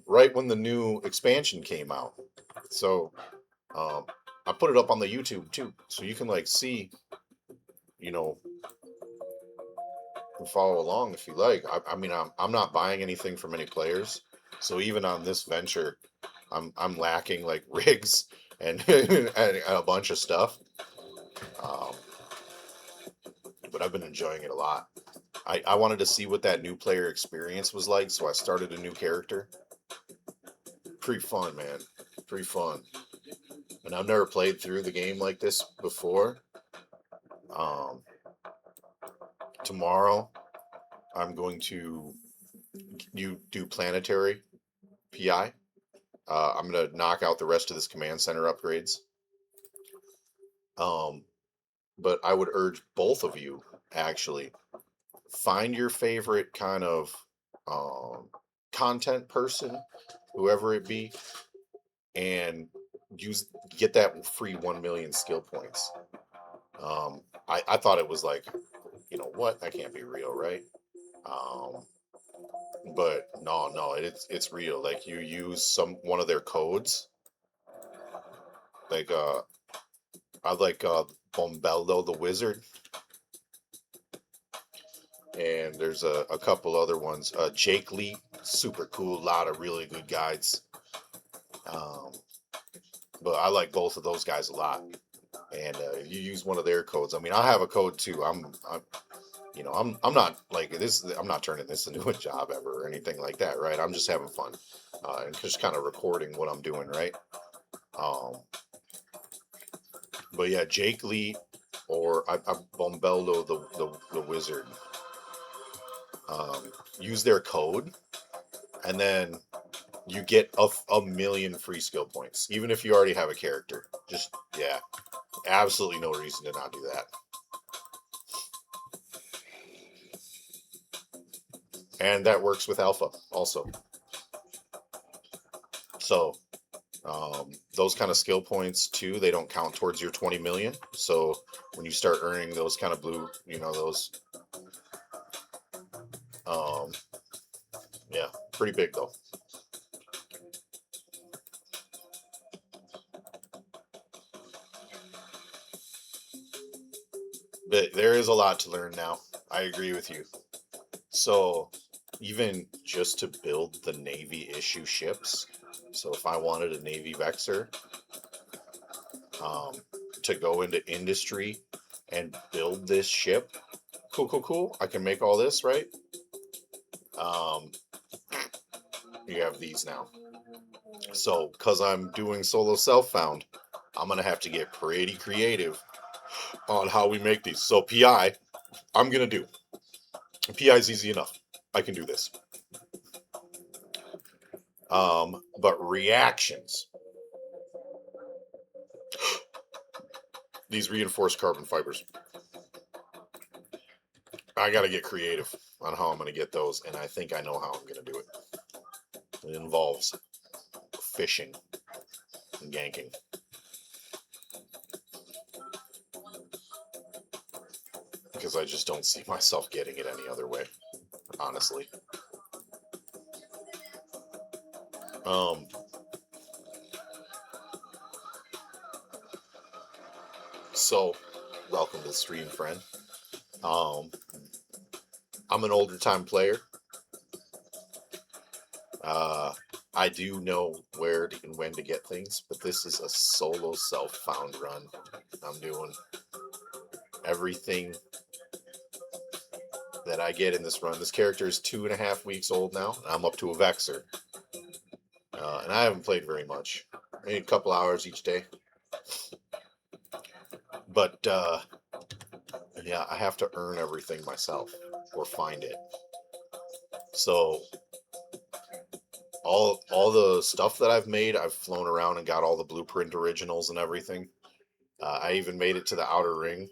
right when the new expansion came out. So I put it up on the YouTube too, so you can like see, you know, and follow along if you like. I mean, I'm not buying anything from any players, so even on this venture, I'm lacking like rigs and, and a bunch of stuff. Um, but I've been enjoying it a lot. I wanted to see what that new player experience was like, so I started a new character. Pretty fun, man. Pretty fun. And I've never played through the game like this before. Um, Tomorrow, I'm going to do planetary PI. I'm going to knock out the rest of this command center upgrades. But I would urge both of you, actually, find your favorite kind of content person, whoever it be, and get that free 1 million skill points. I thought it was like, you know what, that can't be real, right? But no, it's real. Like you use one of their codes, like I like Bombeldo the Wizard, and there's a couple other ones. Jake Lee, super cool, a lot of really good guides. But I like both of those guys a lot. And you use one of their codes. I mean, I have a code too. I'm not like this. I'm not turning this into a job ever or anything like that, right? I'm just having fun and just kind of recording what I'm doing, right? But yeah, Jake Lee or I Bombeldo the Wizard. Use their code, and then you get a million free skill points, even if you already have a character. Just yeah, absolutely no reason to not do that. And that works with alpha also. So those kind of skill points too, they don't count towards your 20 million. So when you start earning those kind of blue, those, yeah, pretty big though. But there is a lot to learn now. I agree with you. So even just to build the Navy issue ships, so if I wanted a Navy Vexor to go into industry and build this ship, cool. I can make all this, right? You have these now. So because I'm doing solo self-found, I'm going to have to get pretty creative on how we make these. So PI, I'm going to do. PI is easy enough. I can do this. But reactions. These reinforced carbon fibers. I got to get creative on how I'm going to get those, and I think I know how I'm going to do it. It involves fishing and ganking. Because I just don't see myself getting it any other way, honestly. So, welcome to the stream, friend. I'm an older time player. I do know where and when to get things, but this is a solo self-found run. I'm doing everything that I get in this run. This character is 2.5 weeks old now. I'm up to a Vexor. And I haven't played very much. Maybe a couple hours each day. But yeah, I have to earn everything myself or find it. So all the stuff that I've made, I've flown around and got all the blueprint originals and everything. I even made it to the outer ring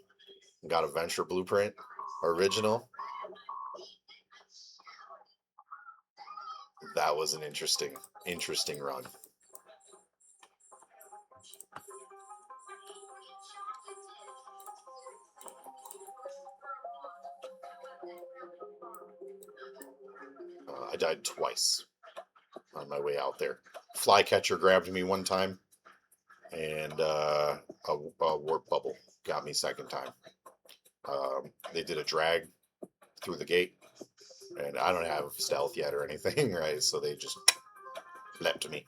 and got a Venture blueprint original. That was an interesting run. I died twice on my way out there. Flycatcher grabbed me one time, and a warp bubble got me second time. They did a drag through the gate, and I don't have stealth yet or anything, right? So they just leapt me.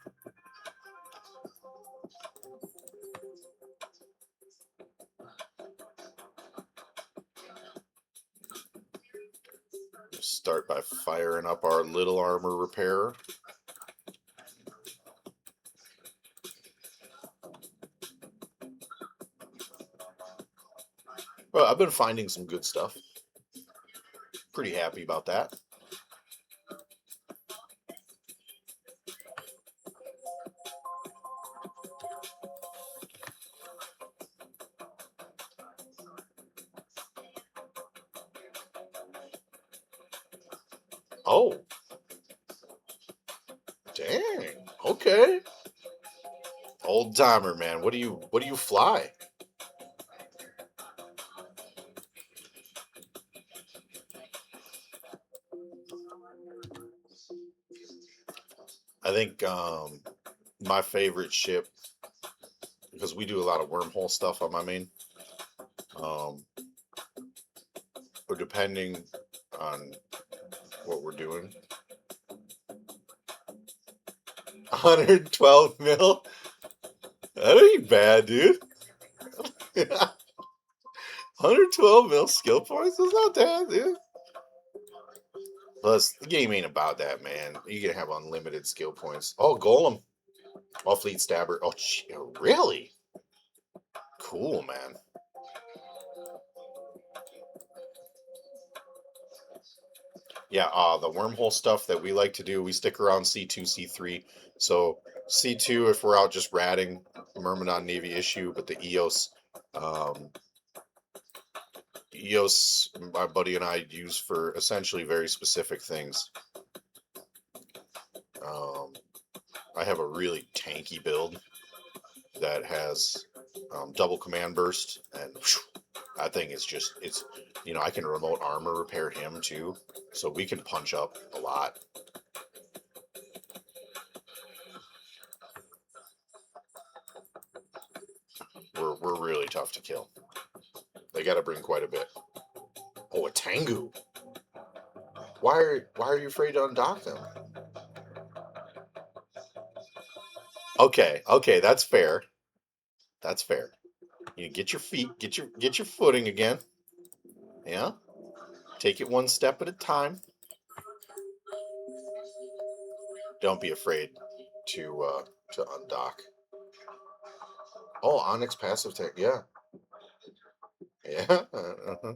Start by firing up our little armor repairer. Well, I've been finding some good stuff. Pretty happy about that. Oh. Dang. Okay. Old timer, man. What do you fly? I think my favorite ship, because we do a lot of wormhole stuff on my main, or depending on what we're doing. 112 mil? That ain't bad, dude. 112 mil skill points is not bad, dude. Plus, the game ain't about that, man. You can have unlimited skill points. Oh, Golem. All fleet stabber. Oh, really? Cool, man. Yeah, the wormhole stuff that we like to do, we stick around C2, C3. So C2 if we're out just ratting, Myrmidon Navy issue, but the EOS, my buddy and I use for essentially very specific things. I have a really tanky build that has double command burst, and I think it's I can remote armor repair him too, so we can punch up a lot. We're really tough to kill. They got to bring quite a bit. Oh, a Tengu. Why are you afraid to undock them? Okay, that's fair. That's fair. You get your feet, get your footing again. Yeah. Take it one step at a time. Don't be afraid to undock. Oh, Onyx passive tech. Yeah. Yeah. Uh-huh.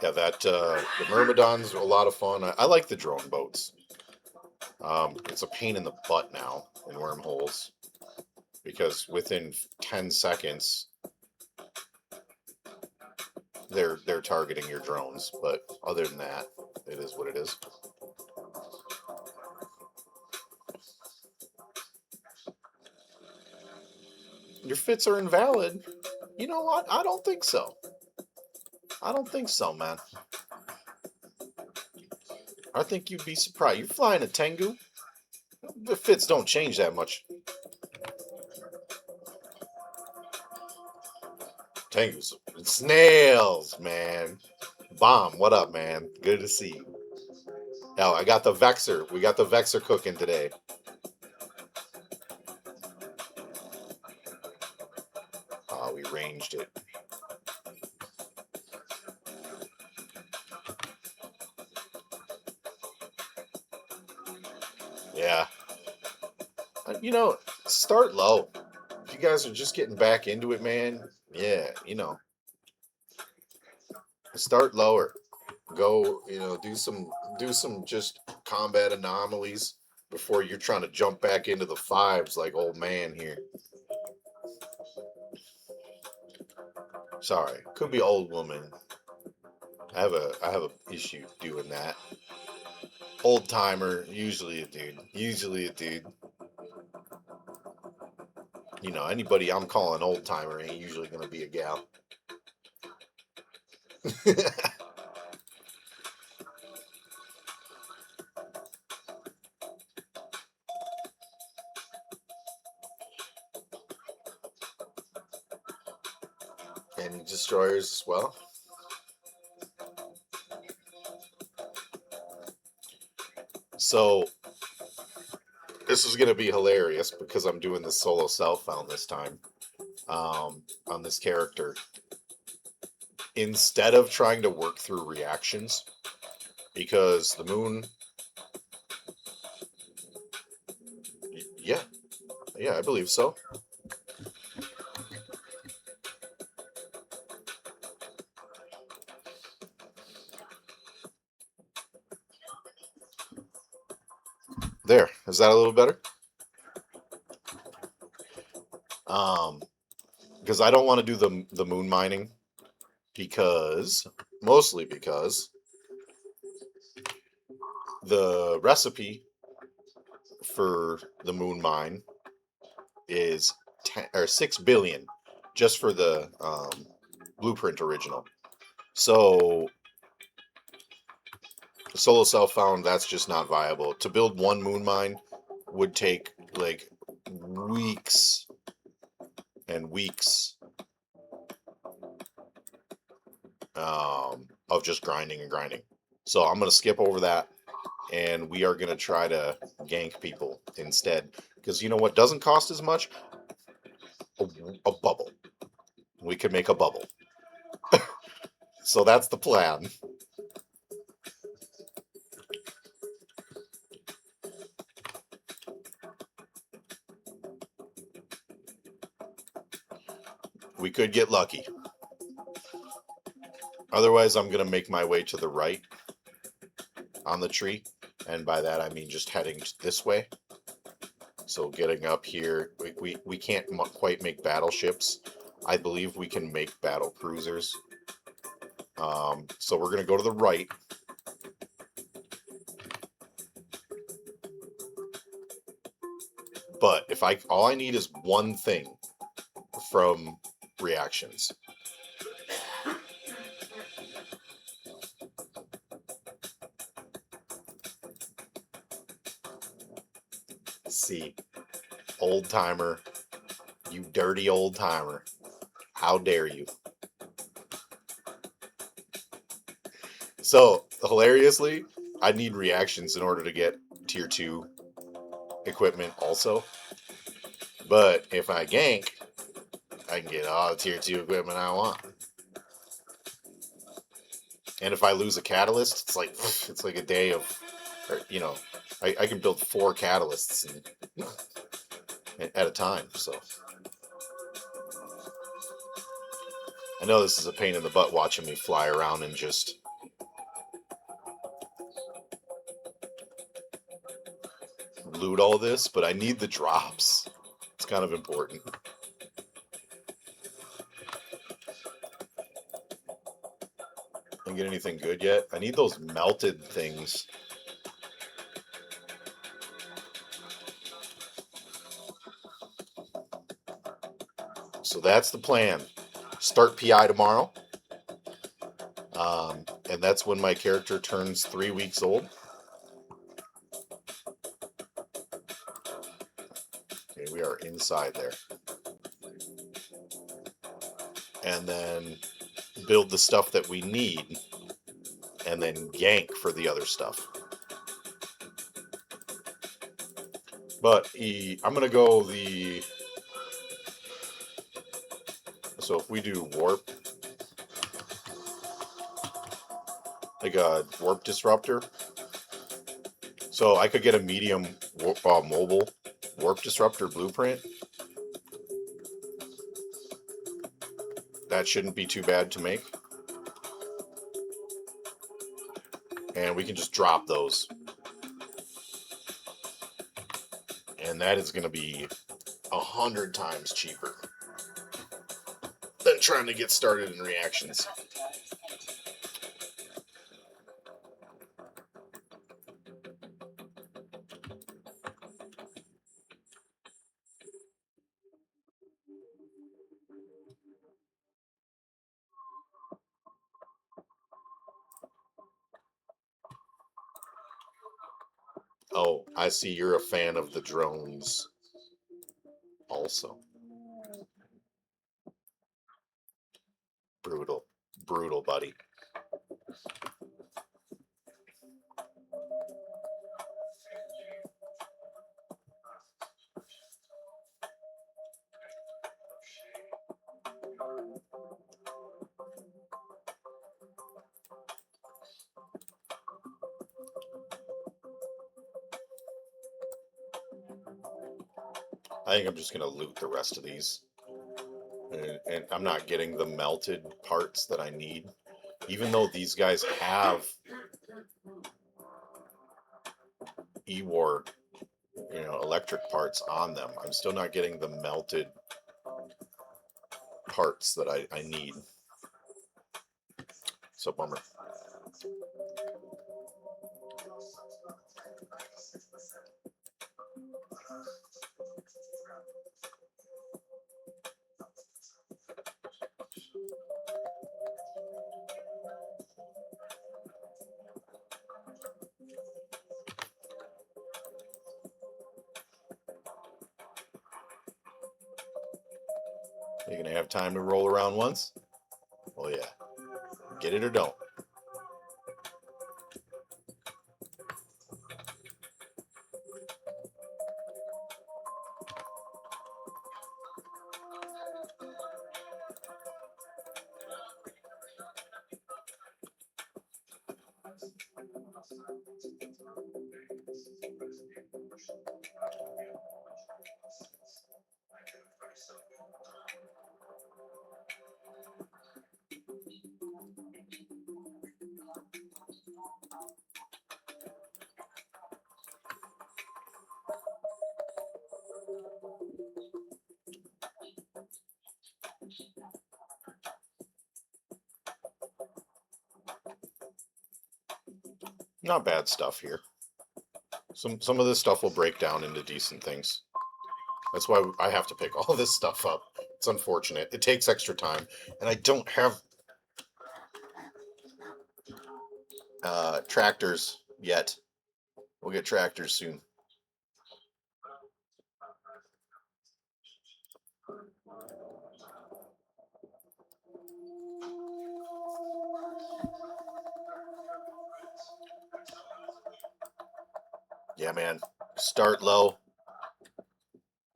Yeah, the Myrmidon's a lot of fun. I like the drone boats. It's a pain in the butt now in wormholes because within 10 seconds they're targeting your drones. But other than that, it is what it is. Your fits are invalid. You know what? I don't think so. I don't think so, man. I think you'd be surprised. You're flying a Tengu. The fits don't change that much. Thank you. Snails, man. Bomb, what up, man? Good to see you. Now, I got the Vexor. We got the Vexor cooking today. We ranged it. Yeah. You know, start low. If you guys are just getting back into it, man, yeah, start lower. Go, do some just combat anomalies before you're trying to jump back into the fives like old man here. Sorry, could be old woman. I have a issue doing that. Old timer, usually a dude. Usually a dude. Anybody I'm calling old timer ain't usually gonna be a gal. And destroyers as well. So this is gonna be hilarious because I'm doing the solo self-found this time. On this character. Instead of trying to work through reactions, because the moon, yeah, I believe so. There, is that a little better? Because I don't want to do the moon mining, mostly because the recipe for the moon mine is 6 billion just for the blueprint original. So solo self found that's just not viable. To build one moon mine would take like weeks and weeks of just grinding and grinding. So I'm gonna skip over that, and we are gonna try to gank people instead. Because you know what doesn't cost as much? A bubble. We could make a bubble. So that's the plan. We could get lucky. Otherwise, I'm going to make my way to the right on the tree. And by that, I mean just heading this way. So getting up here, we can't quite make battleships. I believe we can make battle cruisers. So we're going to go to the right. But all I need is one thing from reactions. See, old timer, you dirty old timer. How dare you? So, hilariously, I need reactions in order to get tier 2 equipment also. But if I gank, I can get all the tier 2 equipment I want. And if I lose a catalyst, it's like a day of, I can build 4 catalysts at a time. So I know this is a pain in the butt watching me fly around and just loot all this, but I need the drops. It's kind of important. Didn't get anything good yet. I need those melted things. So that's the plan. Start PI tomorrow. And that's when my character turns 3 weeks old. Okay, we are inside there. and then build the stuff that we need, and then gank for the other stuff. But I'm gonna go the. So if we do warp, like a warp disruptor, so I could get a medium mobile warp disruptor blueprint. That shouldn't be too bad to make. And we can just drop those. And that is going to be 100 times cheaper than trying to get started in reactions. Oh, I see you're a fan of the drones also. Brutal. Brutal, buddy. I think I'm just going to loot the rest of these. And I'm not getting the melted parts that I need. Even though these guys have E-War, electric parts on them, I'm still not getting the melted parts that I need. So bummer. You're gonna have time to roll around once? Oh yeah. Get it or don't. Not bad stuff here. Some of this stuff will break down into decent things. That's why I have to pick all this stuff up. It's unfortunate. It takes extra time, and I don't have tractors yet. We'll get tractors soon. Yeah, man. Start low.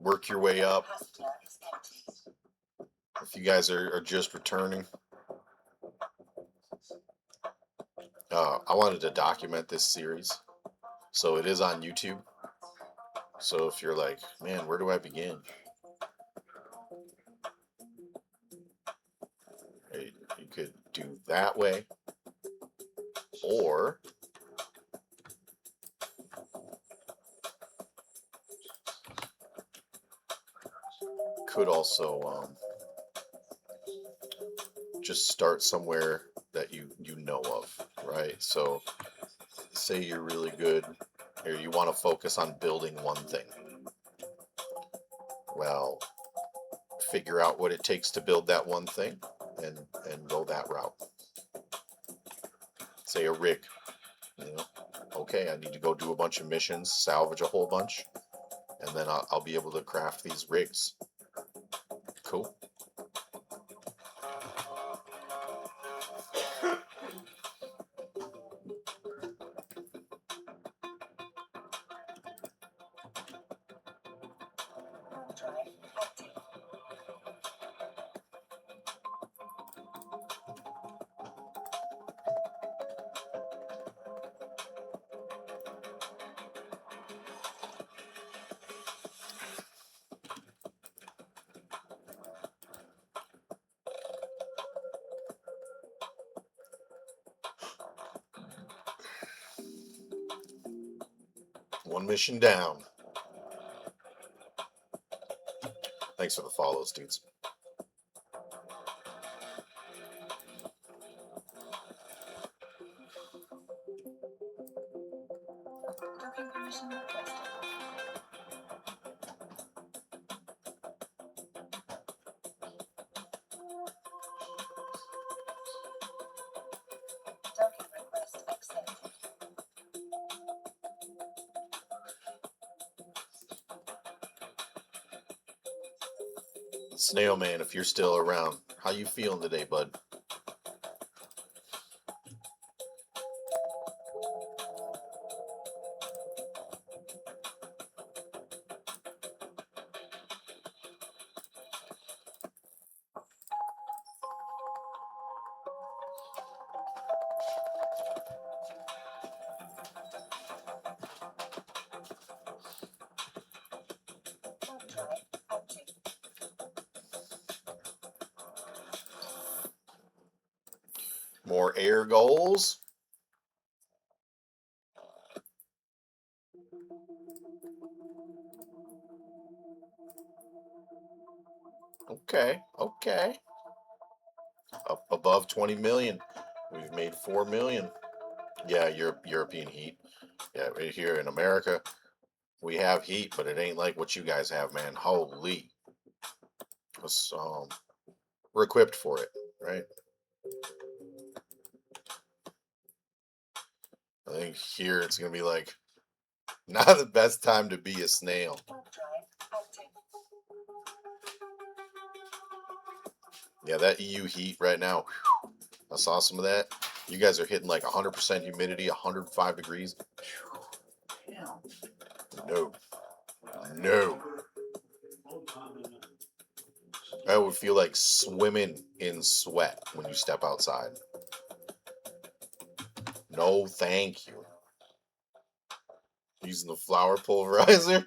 Work your way up. If you guys are just returning. I wanted to document this series. So it is on YouTube. So if you're like, man, where do I begin? You could do that way. Or could also just start somewhere that you know of, right? So say you're really good, or you want to focus on building one thing. Well, figure out what it takes to build that one thing and go that route. Say a rig, okay, I need to go do a bunch of missions, salvage a whole bunch, and then I'll be able to craft these rigs. Cool. One mission down. Thanks for the follows, dudes. Docking permission requested. Docking request accepted. Snail Man, if you're still around, how you feeling today, bud? Warp drive active. More air goals? Okay, okay. Up above 20 million. We've made 4 million. Yeah, European heat. Yeah, right here in America, we have heat, but it ain't like what you guys have, man. Holy. It's, we're equipped for it, right? I think here it's gonna be like not the best time to be a snail. Warp drive active. Yeah, that EU heat right now. Whew, I saw some of that. You guys are hitting like 100% humidity, 105 degrees. No, no. I would feel like swimming in sweat when you step outside. No, thank you. Using the flower pulverizer.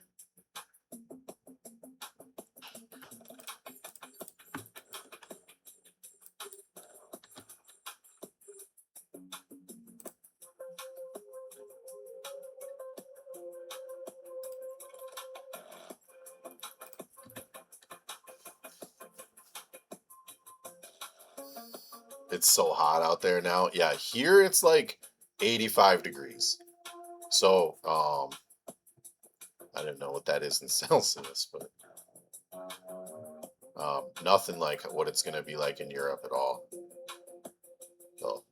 It's so hot out there now. Yeah, here it's like 85 degrees. So, I didn't know what that is in Celsius, but nothing like what it's going to be like in Europe at all. So,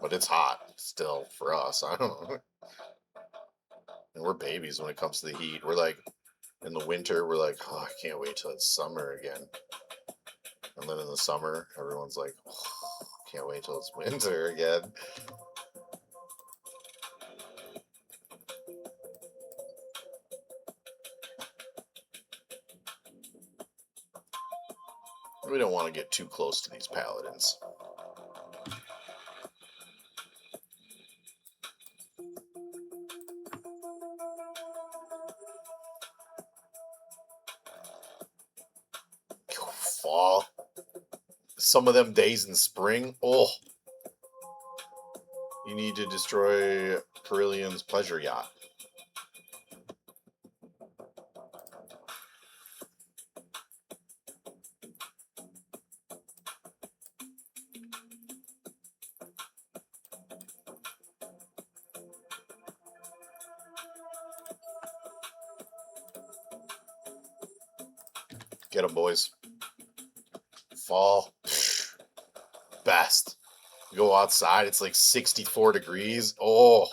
but it's hot still for us. I don't know. And we're babies when it comes to the heat. We're like, in the winter, we're like, oh, I can't wait till it's summer again. And then in the summer, everyone's like, oh, can't wait till it's winter again. We don't want to get too close to these paladins. Fall. Some of them days in spring. Oh. You need to destroy Perillion's pleasure yacht. Get them, boys. Fall. Best. You go outside, it's like 64 degrees. Oh,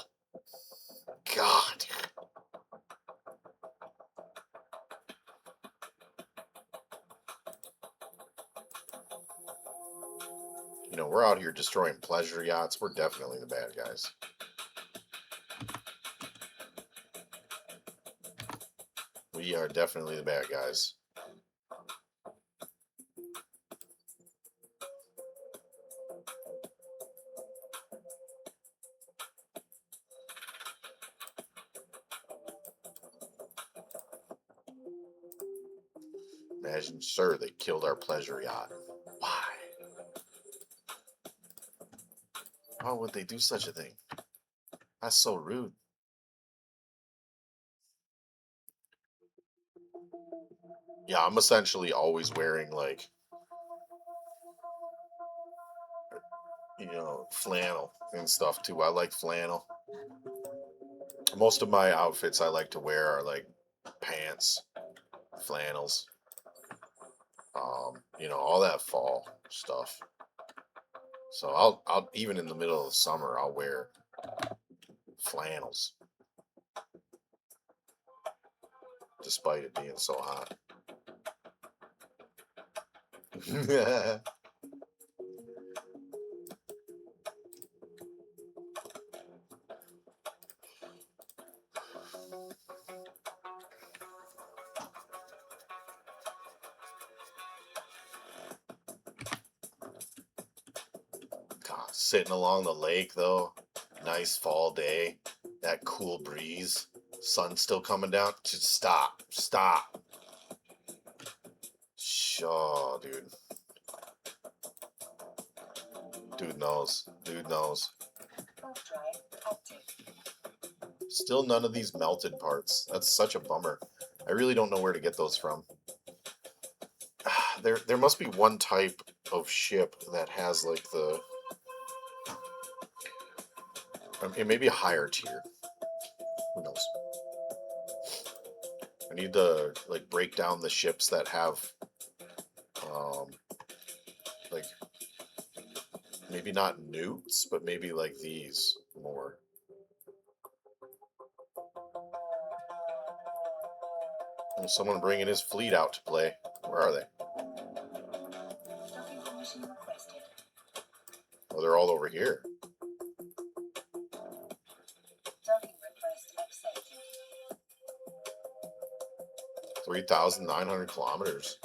God. You know, we're out here destroying pleasure yachts. We're definitely the bad guys. We are definitely the bad guys. Imagine, sir, they killed our pleasure yacht. Why? Why would they do such a thing? That's so rude. Yeah, I'm essentially always wearing like, flannel and stuff too. I like flannel. Most of my outfits I like to wear are like pants, flannels, all that fall stuff. So I'll even in the middle of the summer I'll wear flannels, despite it being so hot. God, sitting along the lake though, nice fall day, that cool breeze, sun still coming down. Just stop. Sure, dude. Dude knows. Overdrive active. Still none of these melted parts. That's such a bummer. I really don't know where to get those from. There must be one type of ship that has like it may be a higher tier. Who knows? I need to like break down the ships that have like maybe not nukes, but maybe like these more. There's someone bringing his fleet out to play. Where are they? Docking permission requested. Oh, they're all over here. Docking request accepted. 3,900 kilometers.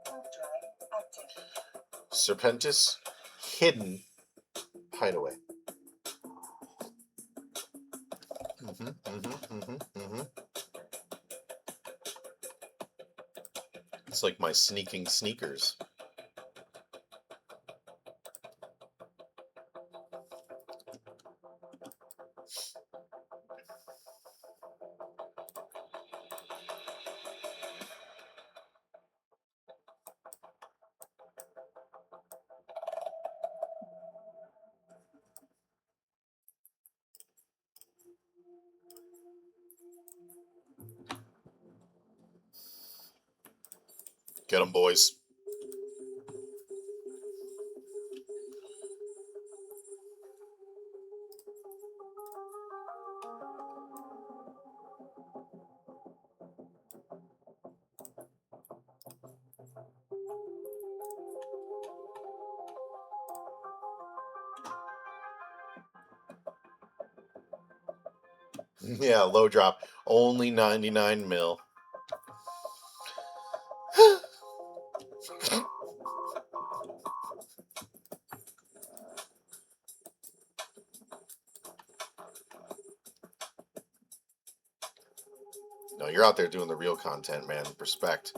Overdrive active. Serpentis hidden hideaway. It's like my sneaking sneakers. Get them, boys. Yeah, low drop. Only 99 mil. No, you're out there doing the real content, man. Respect.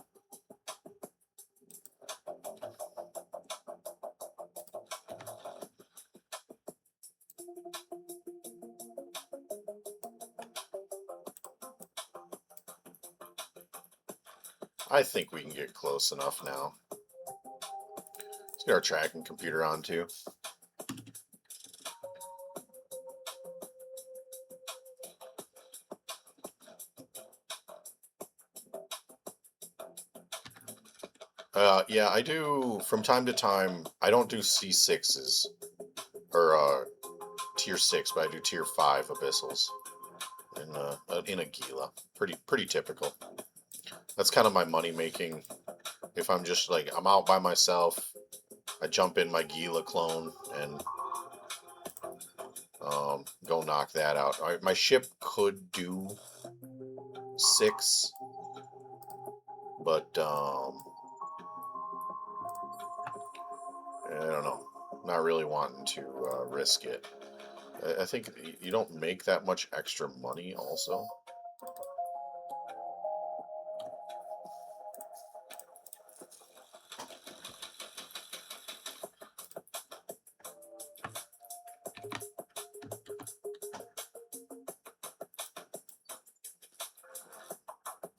I think we can get close enough now. Let's get our tracking computer on too. Yeah, I do from time to time. I don't do C6s or tier 6, but I do tier 5 abyssals in a Gila. Pretty typical. That's kind of my money making. If I'm just like I'm out by myself, I jump in my Gila clone and go knock that out. My ship could do 6, but I don't know. Not really wanting to risk it. I think you don't make that much extra money also.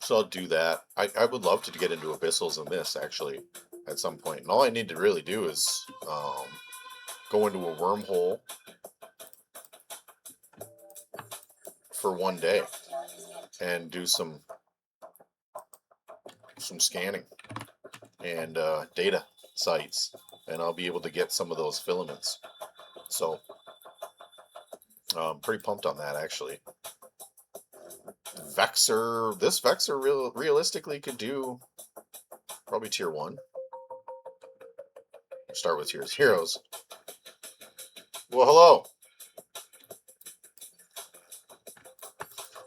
So I'll do that. I would love to get into abyssals in this actually at some point. And all I need to really do is go into a wormhole for one day and do some scanning and data sites, and I'll be able to get some of those filaments. So I'm pretty pumped on that actually. Vexor, this Vexor realistically could do probably tier 1. Start with tier 0s. Well, hello.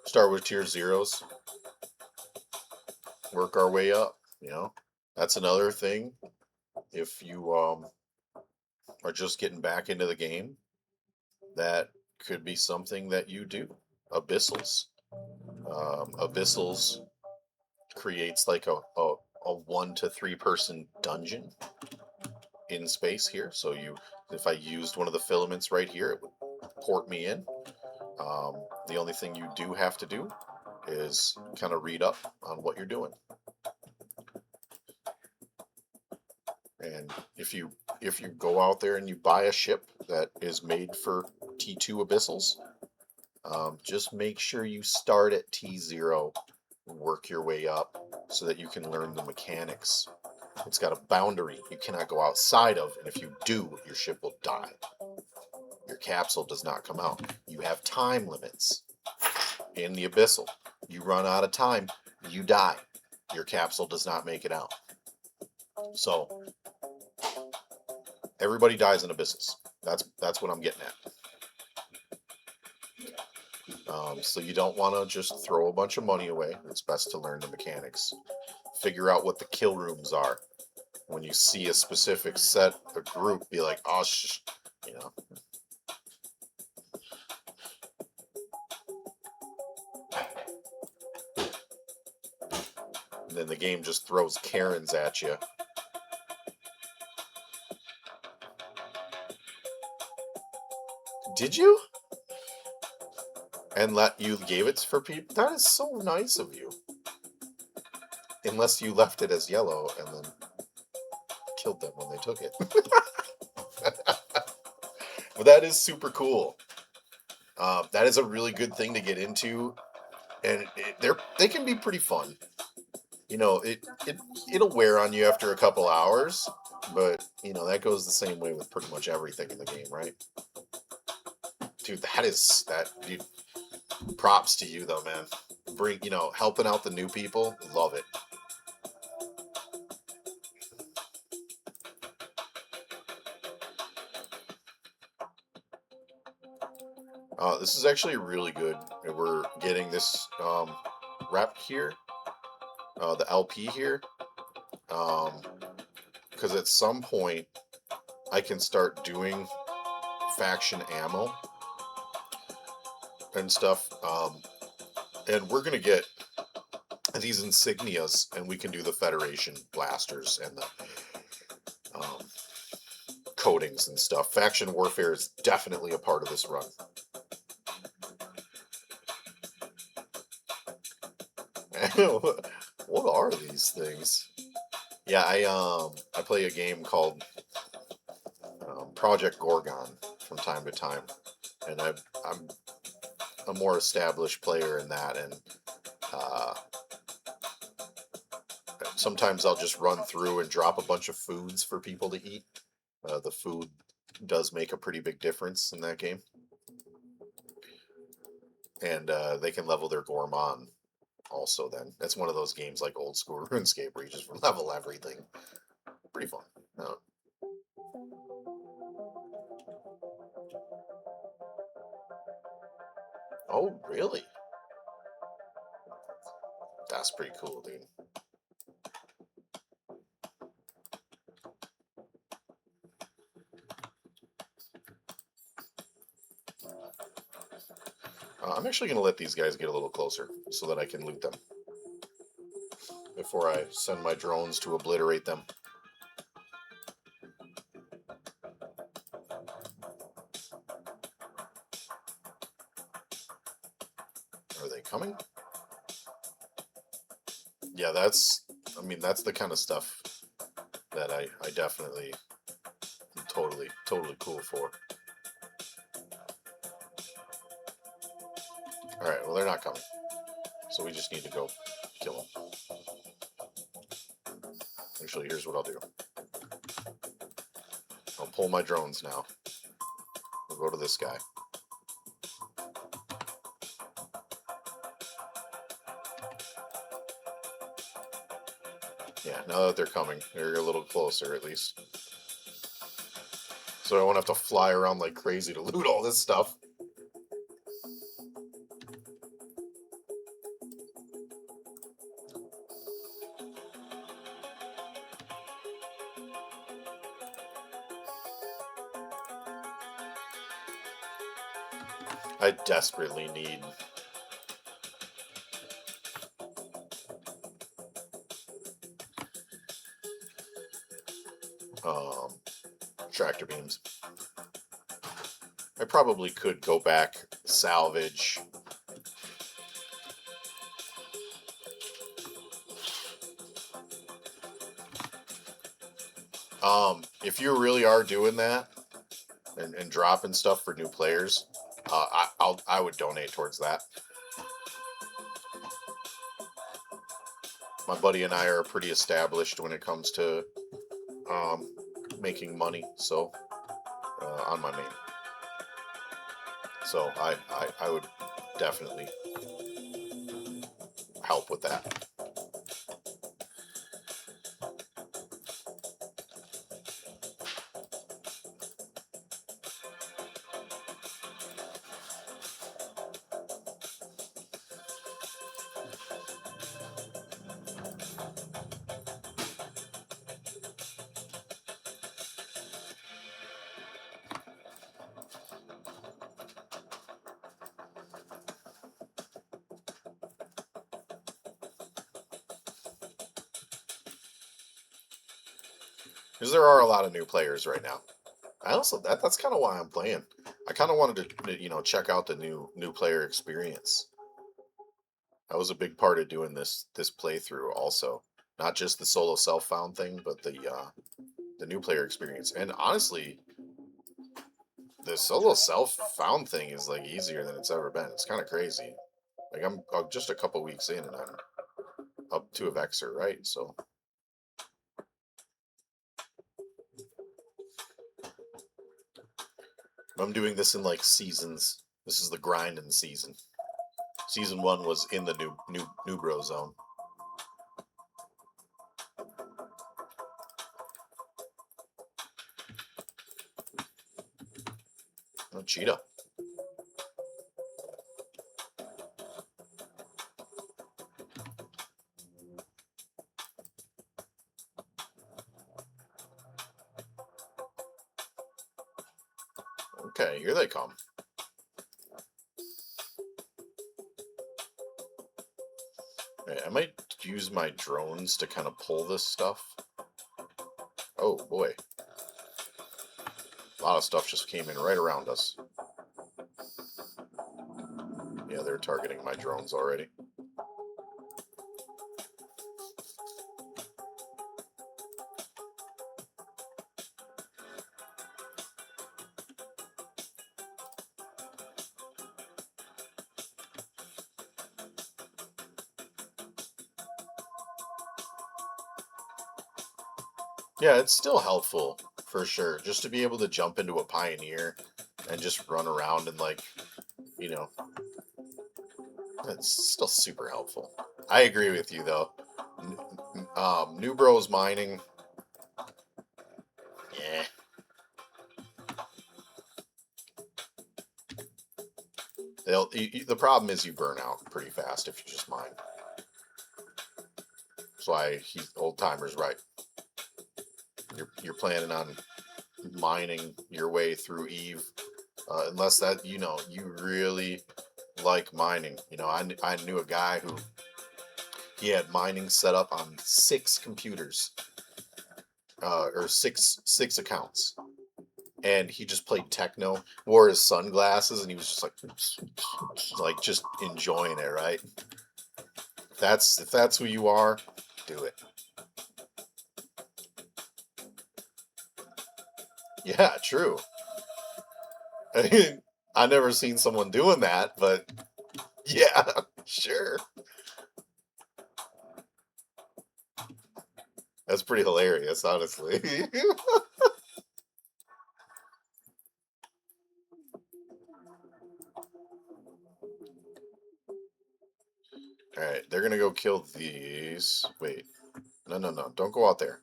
Start with tier 0s. Work our way up, you know. That's another thing. If you are just getting back into the game, that could be something that you do. Abyssals. Abyssals creates like a 1 to 3 person dungeon in space here. So if I used one of the filaments right here, it would port me in. The only thing you do have to do is kind of read up on what you're doing. And if you go out there and you buy a ship that is made for T2 abyssals, just make sure you start at T0, work your way up so that you can learn the mechanics. It's got a boundary you cannot go outside of, and if you do, your ship will die. Your capsule does not come out. You have time limits in the abyssal. You run out of time, you die. Your capsule does not make it out. So everybody dies in abyssals. That's what I'm getting at. So you don't want to just throw a bunch of money away. It's best to learn the mechanics. Figure out what the kill rooms are. When you see a specific set, a group, be like, oh, you know. And then the game just throws Karens at you. Did you? And you gave it for people? That is so nice of you. Unless you left it as yellow and then killed them when they took it. But that is super cool. That is a really good thing to get into, and they can be pretty fun. You know, it'll wear on you after a couple hours, but you know that goes the same way with pretty much everything in the game, right? Dude, dude. Props to you though, man. Helping out the new people, love it. This is actually really good. We're getting this rep here, the LP here, because at some point I can start doing faction ammo and stuff, and we're gonna get these insignias, and we can do the Federation blasters and the coatings and stuff. Faction warfare is definitely a part of this run. What are these things? Yeah, I play a game called Project Gorgon from time to time, and I'm a more established player in that, and sometimes I'll just run through and drop a bunch of foods for people to eat. The food does make a pretty big difference in that game, and they can level their gourmand also. Then that's one of those games like old school RuneScape where you just level everything. Pretty fun. Oh, really? That's pretty cool, dude. I'm actually going to let these guys get a little closer so that I can loot them before I send my drones to obliterate them. Are they coming? Yeah, I mean, that's the kind of stuff that I definitely am totally cool for. Alright, well, they're not coming. So we just need to go kill them. Actually, here's what I'll do. I'll pull my drones now. We'll go to this guy. Yeah, now that they're coming, they're a little closer at least. So I won't have to fly around like crazy to loot all this stuff. I desperately need tractor beams. I probably could go back, salvage. If you really are doing that and dropping stuff for new players, I would donate towards that. My buddy and I are pretty established when it comes to making money, so on my main. So I would definitely help with that. Because there are a lot of new players right now. I also that's kind of why I'm playing. I kind of wanted to check out the new player experience. That was a big part of doing this playthrough also. Not just the solo self found thing, but the new player experience. And honestly, the solo self found thing is like easier than it's ever been. It's kind of crazy. Like I'm just a couple weeks in and I'm up to a Vexor, right? So I'm doing this in like seasons. This is the grinding season. Season 1 was in the new bro zone. Oh, cheetah. Okay, here they come. Right, I might use my drones to kind of pull this stuff. Oh boy. A lot of stuff just came in right around us. Yeah, they're targeting my drones already. Yeah, it's still helpful, for sure, just to be able to jump into a Pioneer and just run around and, like, it's still super helpful. I agree with you, though. New Bros mining, yeah. The problem is you burn out pretty fast if you just mine. That's why old timer's right. You're planning on mining your way through Eve, unless that you really like mining. You know, I knew a guy who he had mining set up on 6 computers, or six accounts, and he just played techno, wore his sunglasses, and he was just like just enjoying it, right? If that's who you are, do it. Yeah, true. I mean, I never seen someone doing that, but yeah, sure. That's pretty hilarious, honestly. Alright, they're gonna go kill these. Wait. No, no, no. Don't go out there.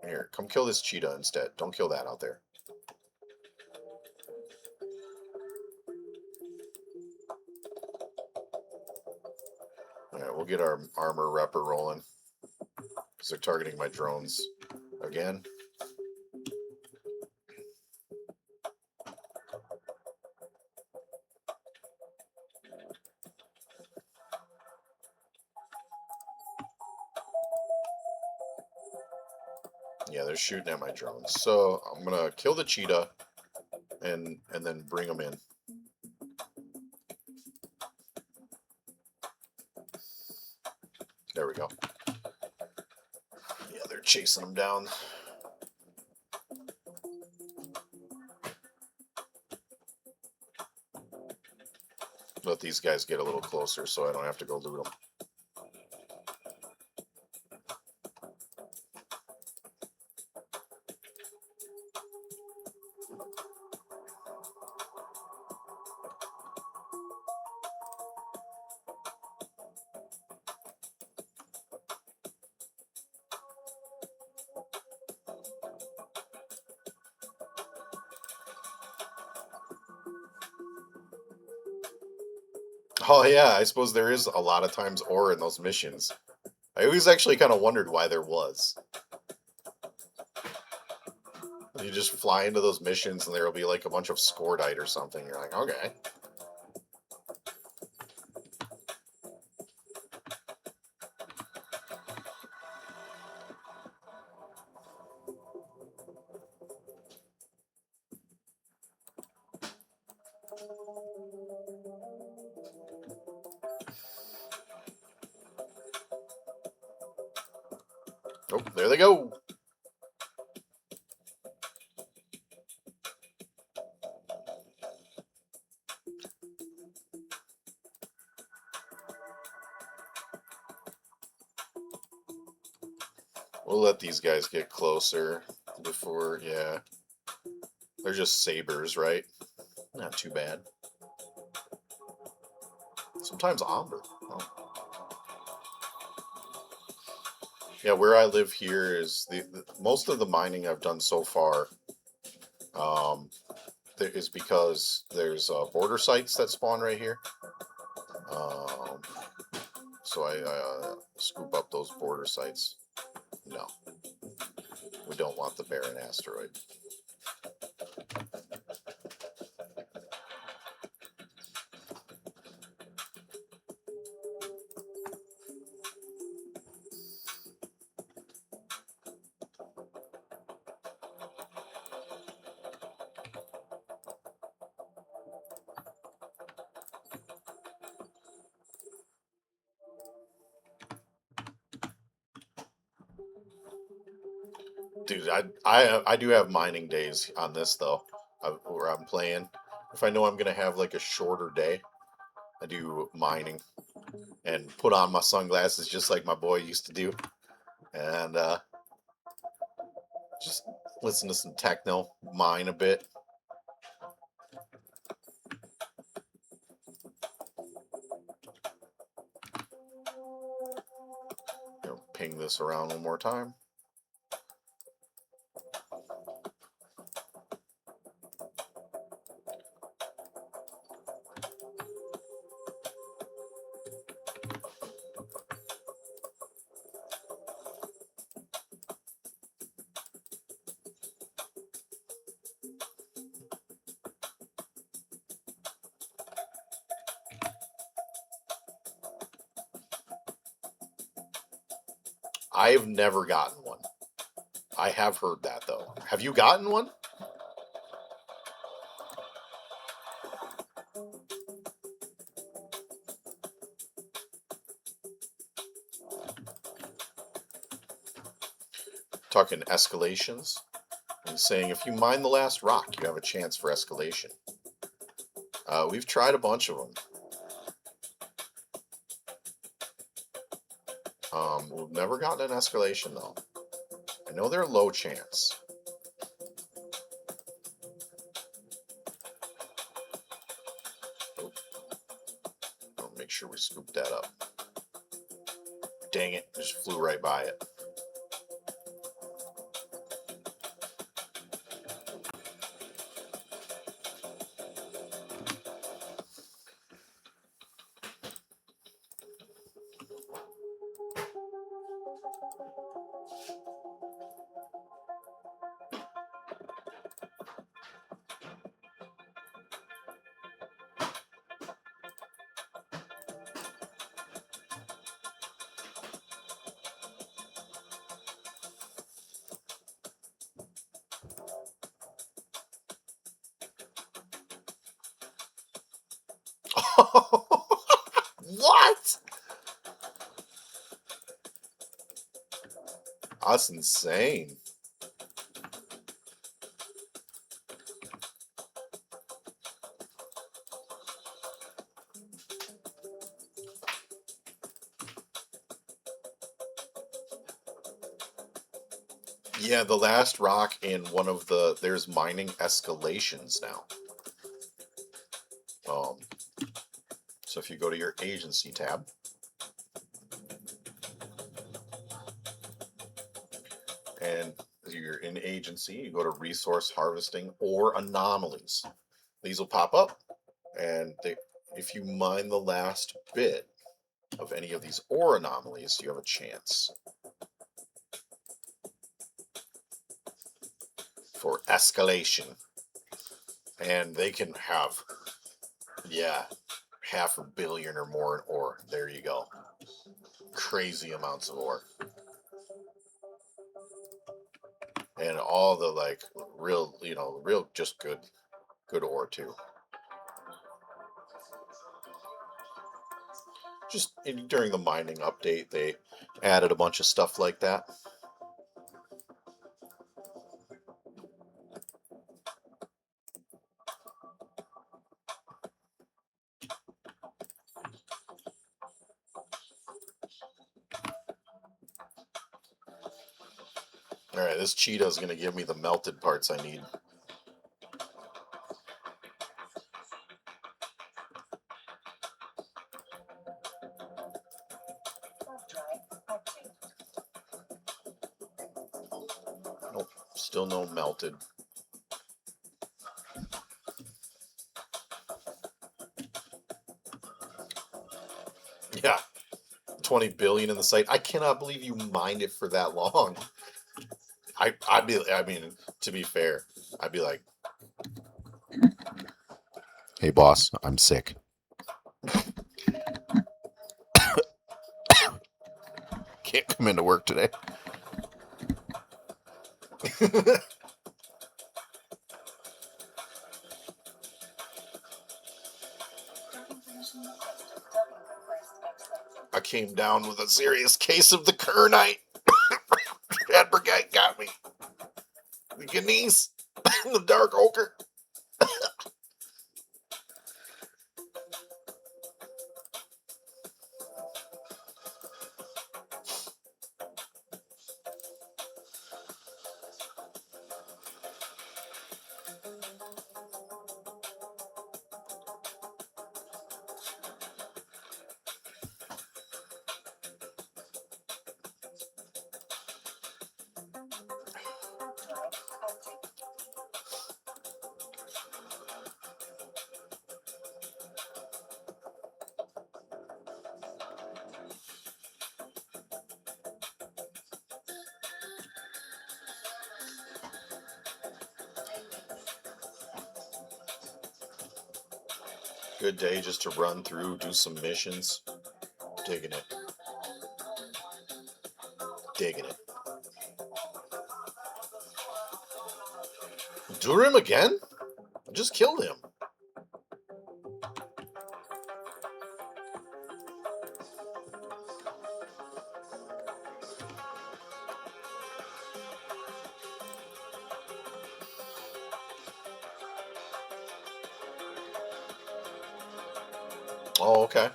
Here, come kill this cheetah instead. Don't kill that out there. Alright, we'll get our armor repper rolling. Because they're targeting my drones again. Yeah, they're shooting at my drones. So I'm gonna kill the cheetah and then bring them in. There we go. Yeah, they're chasing them down. Let these guys get a little closer so I don't have to go loot them. Oh yeah, I suppose there is a lot of times ore in those missions. I always actually kind of wondered why there was. You just fly into those missions and there'll be like a bunch of scordite or something. You're like, okay. Oh, there they go. We'll let these guys get closer before, yeah. They're just sabers, right? Not too bad. Sometimes amber. Oh. Yeah, where I live here is the most of the mining I've done so far is because there's border sites that spawn right here. Um, so I scoop up those border sites. No, we don't want the barren asteroid. Dude, I do have mining days on this though, where I'm playing. If I know I'm gonna have like a shorter day, I do mining and put on my sunglasses just like my boy used to do, and just listen to some techno, mine a bit. You know, ping this around one more time. I've never gotten one. I have heard that though. Have you gotten one? Talking escalations. And saying if you mine the last rock, you have a chance for escalation. We've tried a bunch of them. We've never gotten an escalation though. I know they're low chance. Oh, I'll make sure we scoop that up. Dang it, just flew right by it. What? That's insane. Yeah, the last rock in one of there's mining escalations now. So if you go to your agency tab, and you're in agency, you go to resource harvesting or anomalies. These will pop up, and if you mine the last bit of any of these ore anomalies, you have a chance for escalation. And they can have, yeah, 500 million or more in ore. There you go. Crazy amounts of ore. And all the like real, real just good ore too. Just during the mining update, they added a bunch of stuff like that. All right, this cheetah is going to give me the melted parts I need. Nope, still no melted. Yeah, 20 billion in the site. I cannot believe you mined it for that long. I mean, to be fair, I'd be like, hey boss, I'm sick. Can't come into work today. I came down with a serious case of the Kernite. Adbergite got me. The Guineas. The dark ochre. Good day just to run through, do some missions. Digging it. digging it. Durham again? I just killed him. Oh, okay.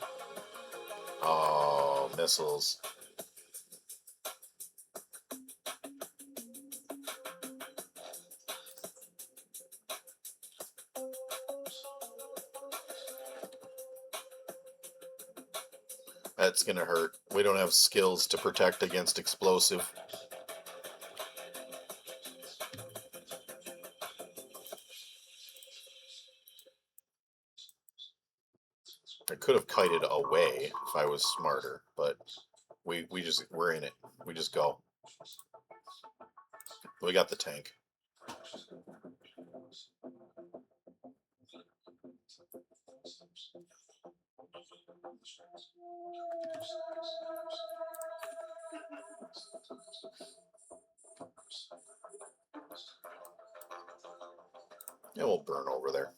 Oh, missiles. That's gonna hurt. We don't have skills to protect against explosive. I could have kited away if I was smarter, but we're in it. We just go. We got the tank. Yeah, we'll burn over there.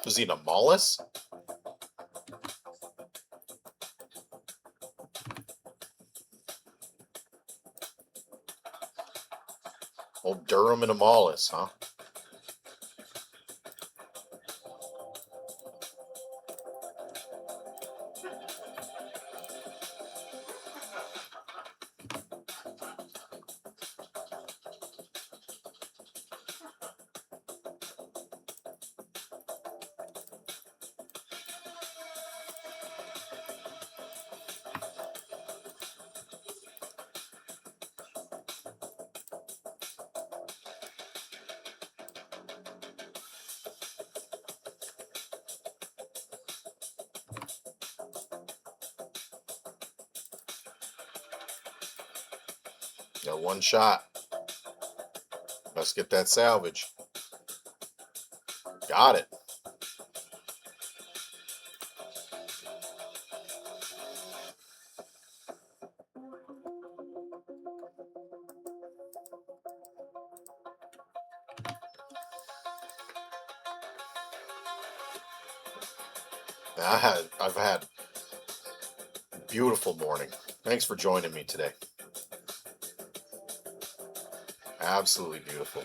Is he a mollusk? Old Durham and a mollusk, huh? Got one shot. Let's get that salvage. Got it. I've had a beautiful morning. Thanks for joining me today. Absolutely beautiful.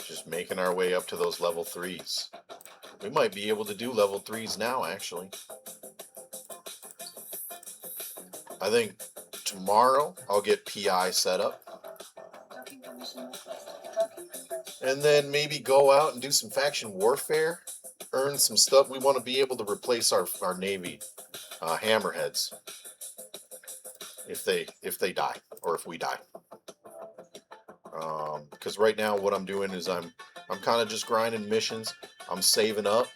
Just making our way up to those level 3s. We might be able to do level 3s now, actually. I think tomorrow I'll get PI set up. And then maybe go out and do some faction warfare. Earn some stuff. We want to be able to replace our Navy hammerheads. If they die, or if we die. Because right now what I'm doing is I'm kind of just grinding missions. I'm saving up.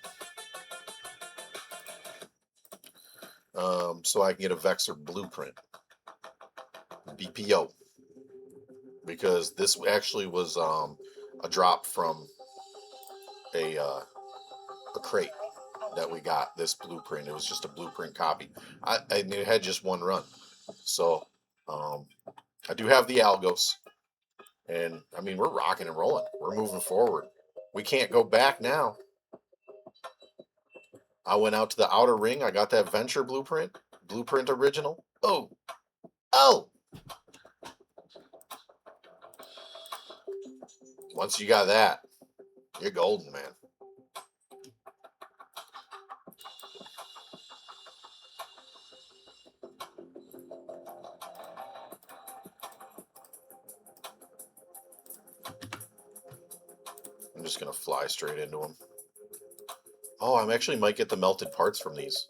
So I can get a Vexor blueprint. BPO. Because this actually was a drop from a crate that we got, this blueprint. It was just a blueprint copy. It had just one run. So I do have the Algos. And I mean, we're rocking and rolling. We're moving forward. We can't go back now. I went out to the outer ring. I got that Venture blueprint original. Oh. Once you got that, you're golden, man. I'm just gonna fly straight into them. Oh, I actually might get the melted parts from these.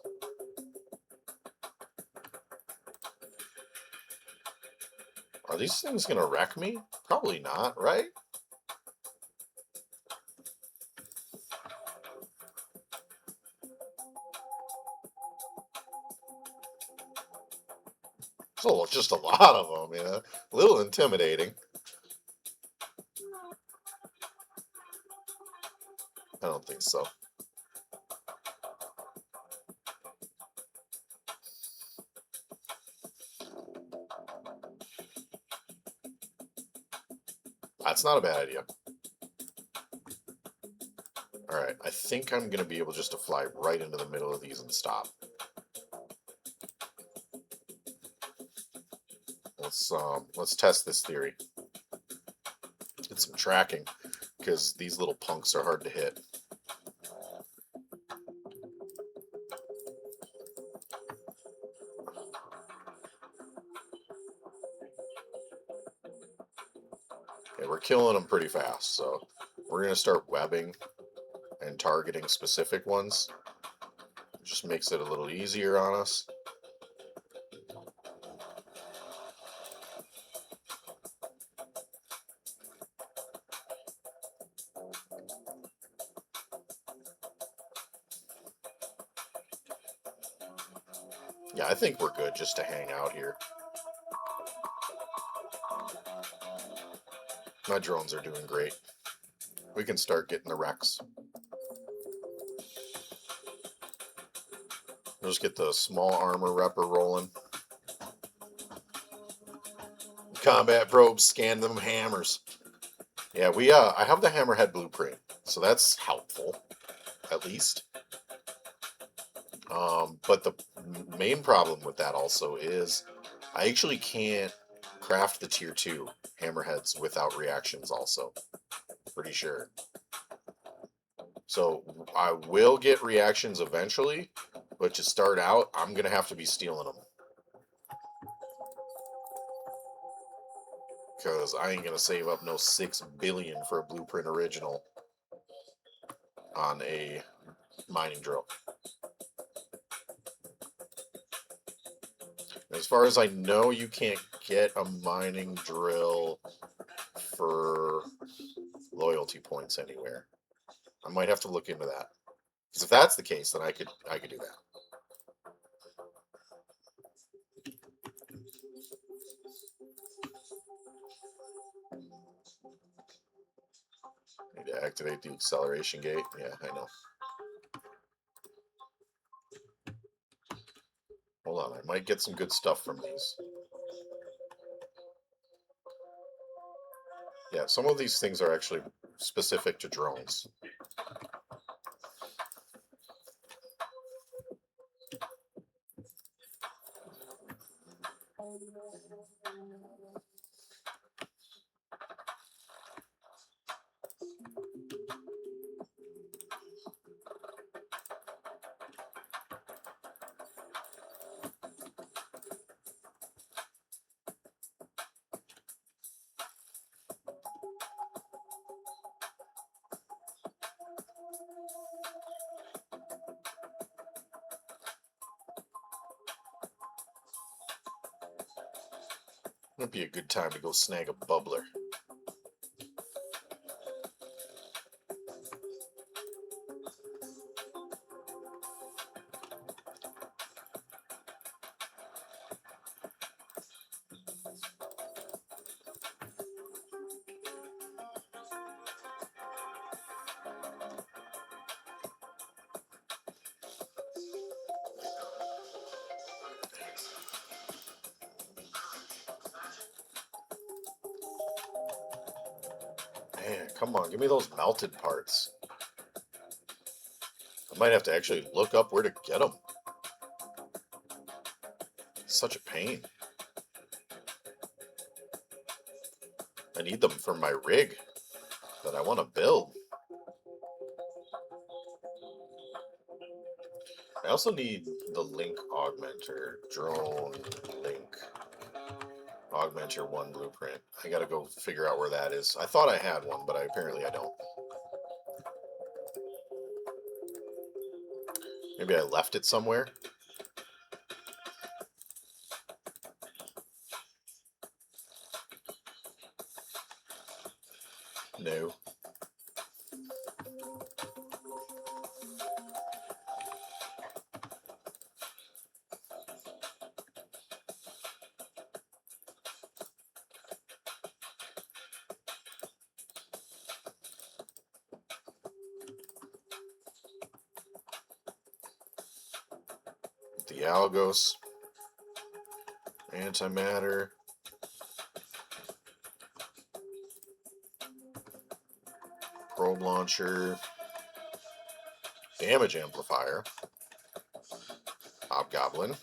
Are these things gonna wreck me? Probably not, right? Oh, just a lot of them, yeah. A little intimidating. I don't think so. That's not a bad idea. Alright, I think I'm gonna be able just to fly right into the middle of these and stop. Let's test this theory. Get some tracking, because these little punks are hard to hit. Okay, we're killing them pretty fast, so we're gonna start webbing and targeting specific ones. It just makes it a little easier on us. Yeah, I think we're good just to hang out here. My drones are doing great. We can start getting the wrecks. We'll just get the small armor repper rolling. Combat probes, scan them hammers. Yeah, I have the hammerhead blueprint, so that's helpful, at least. But the main problem with that also is I actually can't craft the tier 2 hammerheads without reactions also. Pretty sure. So I will get reactions eventually, but to start out, I'm going to have to be stealing them. Because I ain't going to save up no 6 billion for a blueprint original on a mining drill. As far as I know, you can't get a mining drill for loyalty points anywhere. I might have to look into that. Because if that's the case, then I could do that. Need to activate the acceleration gate. Yeah, I know. Hold on, I might get some good stuff from these. Yeah, some of these things are actually specific to drones. Would be a good time to go snag a bubbler. Man, come on, give me those melted parts. I might have to actually look up where to get them. It's such a pain. I need them for my rig that I want to build. I also need the link augmenter, drone link augmenter 1 blueprint. I gotta go figure out where that is. I thought I had one, but apparently I don't. Maybe I left it somewhere. No. The Algos. Antimatter. Probe launcher. Damage amplifier. Hobgoblin.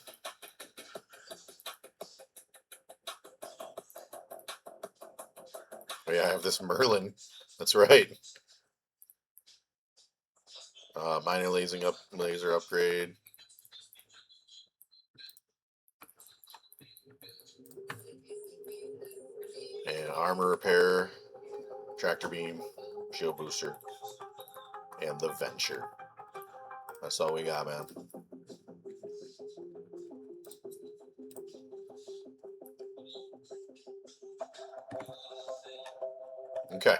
Oh yeah, I have this Merlin. That's right. Minor laser upgrade. And armor repair. Tractor beam. Shield booster. And the Venture. That's all we got, man. Okay.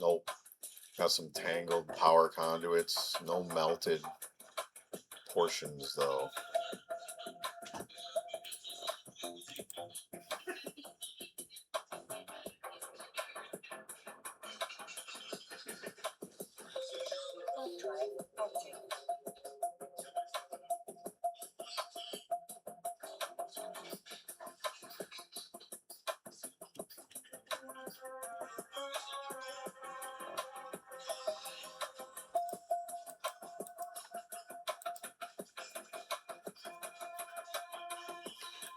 Nope. Got some tangled power conduits. No melted portions, though. Warp drive active.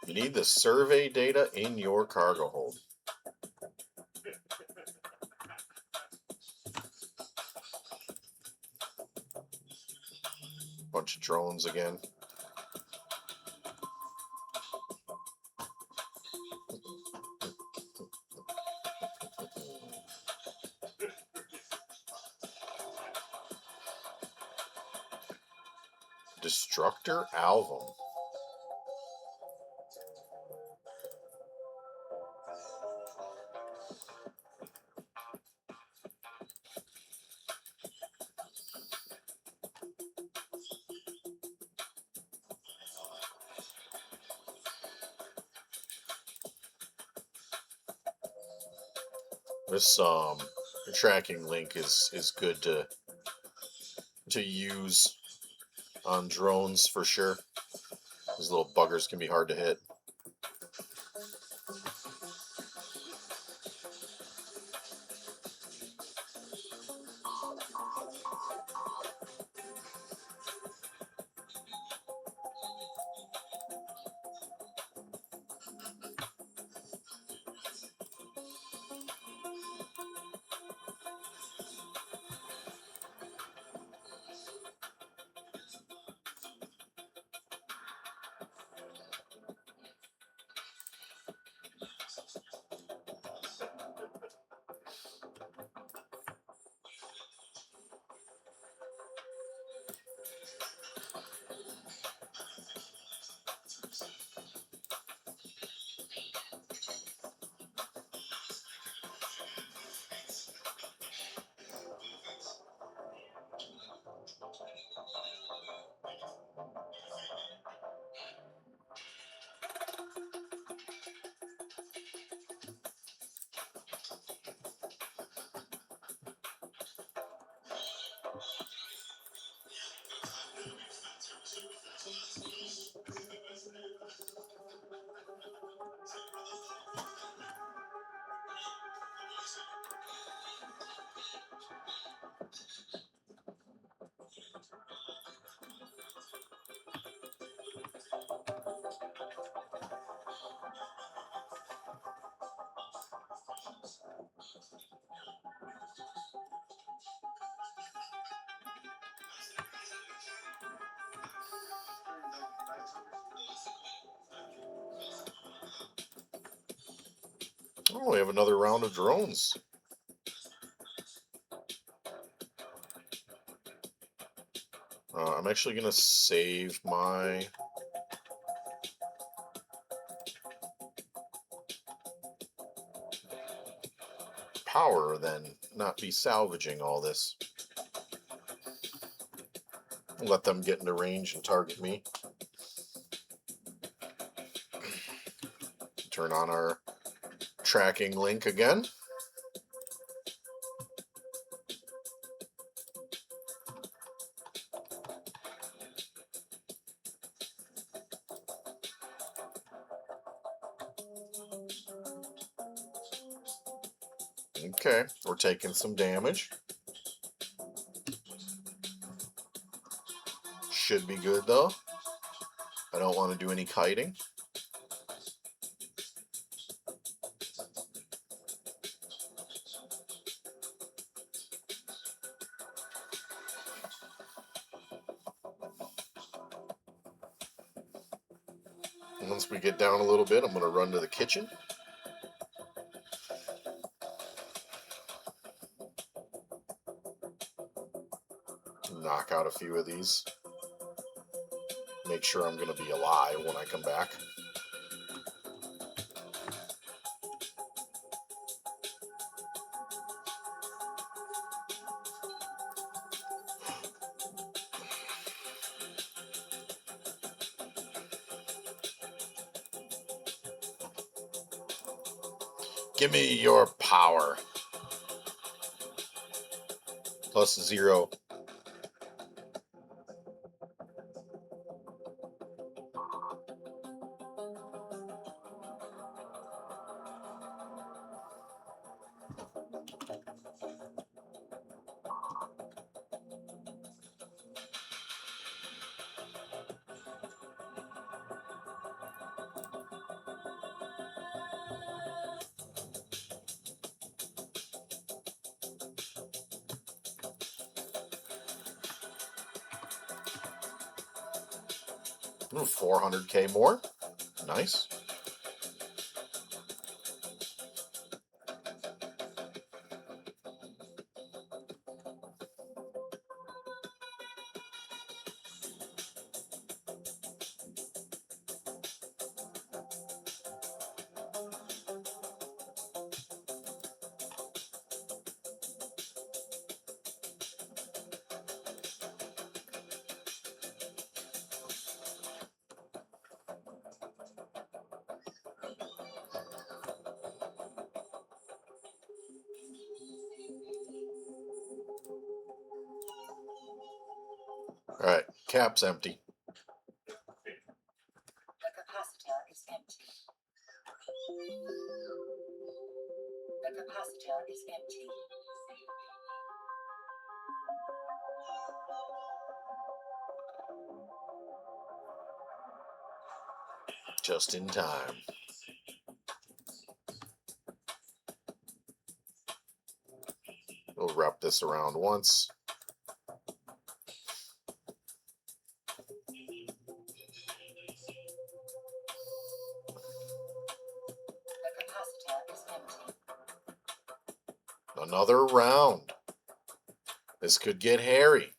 You need the survey data in your cargo hold. Bunch of drones again. Destructor Alvum. This tracking link is good to use on drones for sure. These little buggers can be hard to hit. Oh, we have another round of drones. I'm actually going to save my power, then not be salvaging all this. Let them get into range and target me. Turn on our tracking link again. Okay, we're taking some damage. Should be good though. I don't want to do any kiting. Once we get down a little bit, I'm going to run to the kitchen. Knock out a few of these. Make sure I'm going to be alive when I come back. Give me your power. Plus 0. Ooh, 400k more. Nice. All right, cap's empty. The capacitor is empty. The capacitor is empty. Just in time. We'll wrap this around once. The capacitor is empty. Another round. This could get hairy.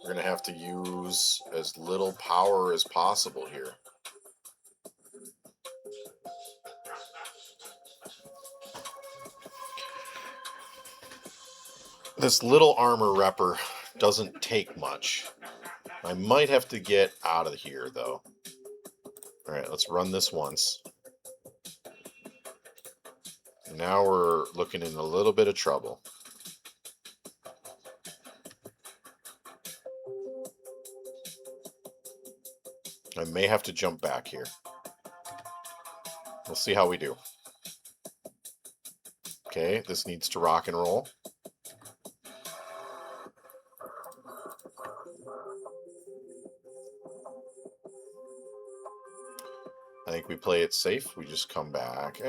We're going to have to use as little power as possible here. This little armor repper doesn't take much. I might have to get out of here, though. All right, let's run this once. Now we're looking in a little bit of trouble. I may have to jump back here. We'll see how we do. Okay, this needs to rock and roll. I think we play it safe. We just come back.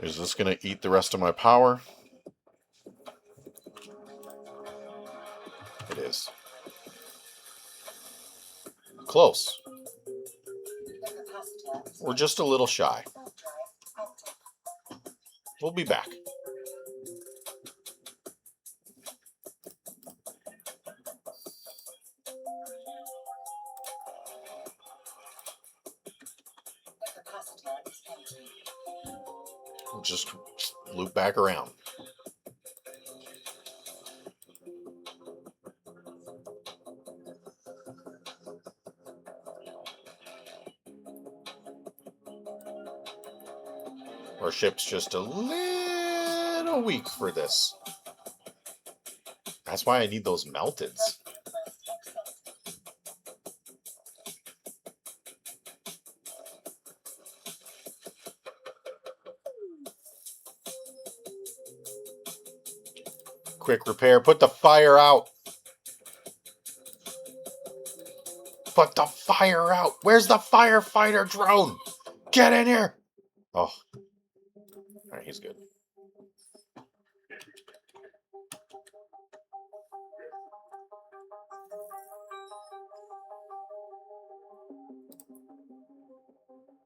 Is this going to eat the rest of my power? It is. Close. The capacitor is We're just a little shy. belt drive active. We'll be back. The capacitor is empty. We'll just loop back around. Our ship's just a little weak for this. That's why I need those melteds. Request accepted. Quick repair. Put the fire out. Put the fire out. Where's the firefighter drone? Get in here. Oh. All right, he's good.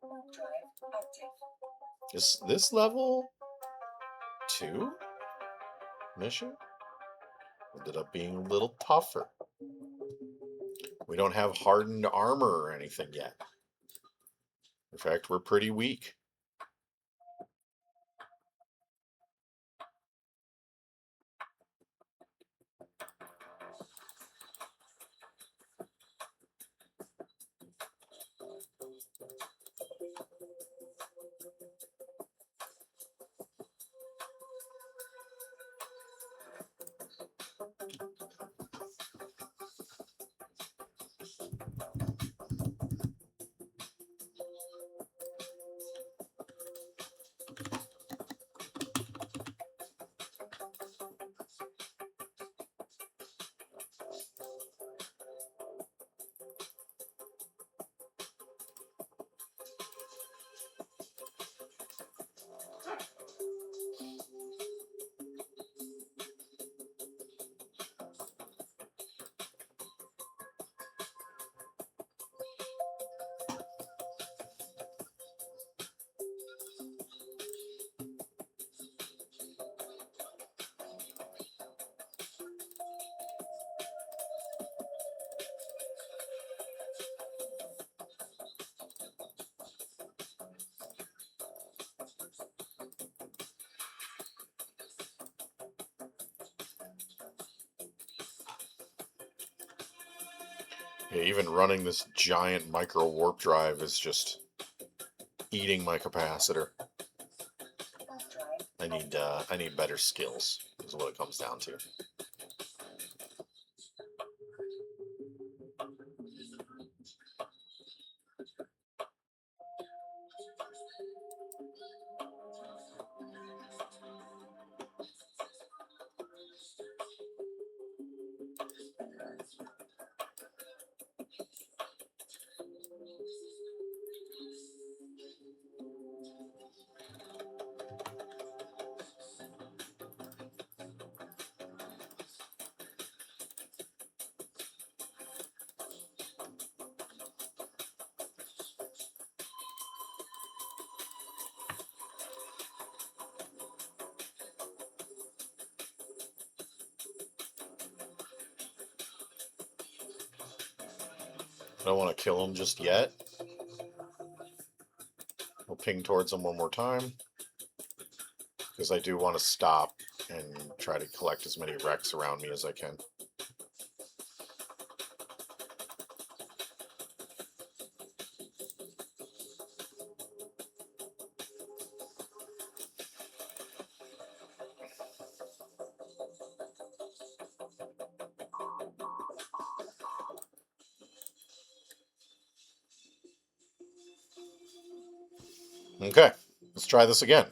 Belt drive active. Is this level 2 mission? Ended up being a little tougher. We don't have hardened armor or anything yet. In fact, we're pretty weak. Yeah, even running this giant micro warp drive is just eating my capacitor. Belt drive. I need better skills. Is what it comes down to. I don't want to kill him just yet. We'll ping towards him one more time. Because I do want to stop and try to collect as many wrecks around me as I can. Okay, let's try this again.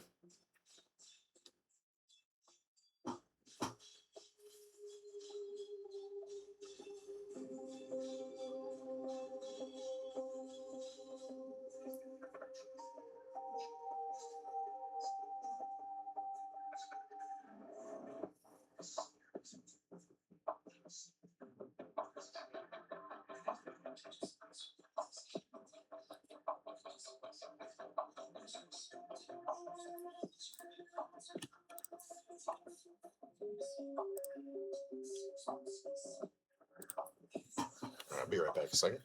back a second.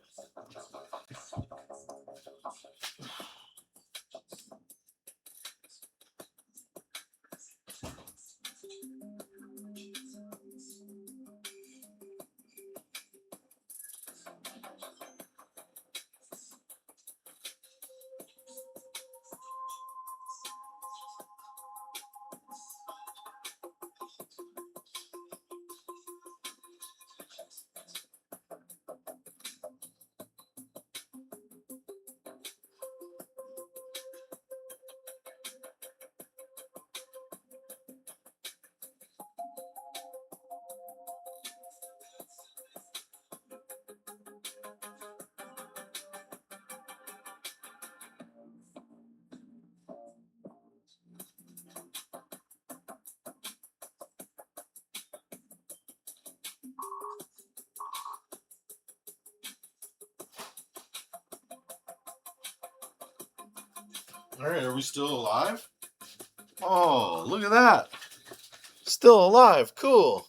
All right, are we still alive? Oh, look at that. Still alive. Cool.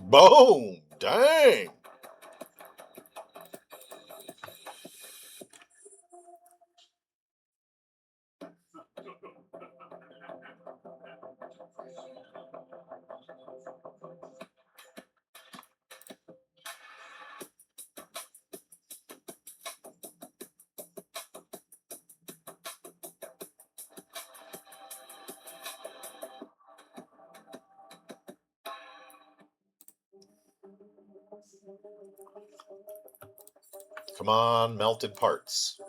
Boom. Dang. Come on, melted parts.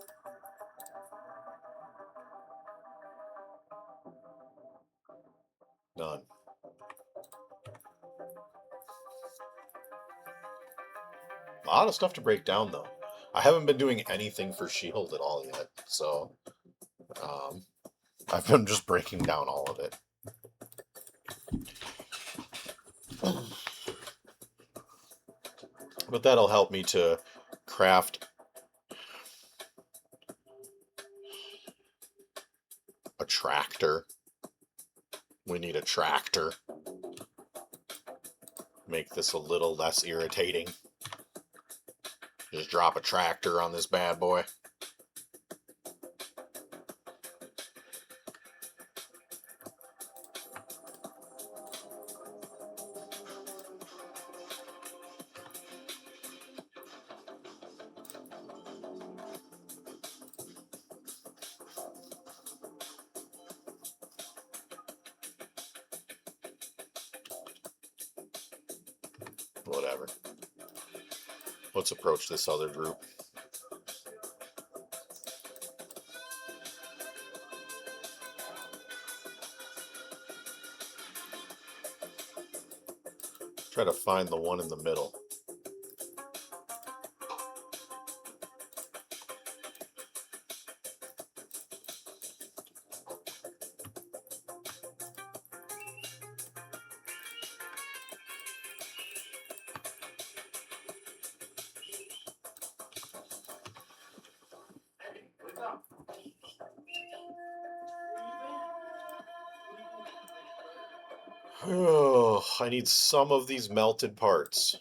None. A lot of stuff to break down, though. I haven't been doing anything for Shield at all yet, so I've been just breaking down all of it. But that'll help me to craft a tractor. We need a tractor. Make this a little less irritating. Just drop a tractor on this bad boy. Whatever. Let's approach this other group. Try to find the one in the middle. Hey, wake up. Oh, I need some of these melted parts.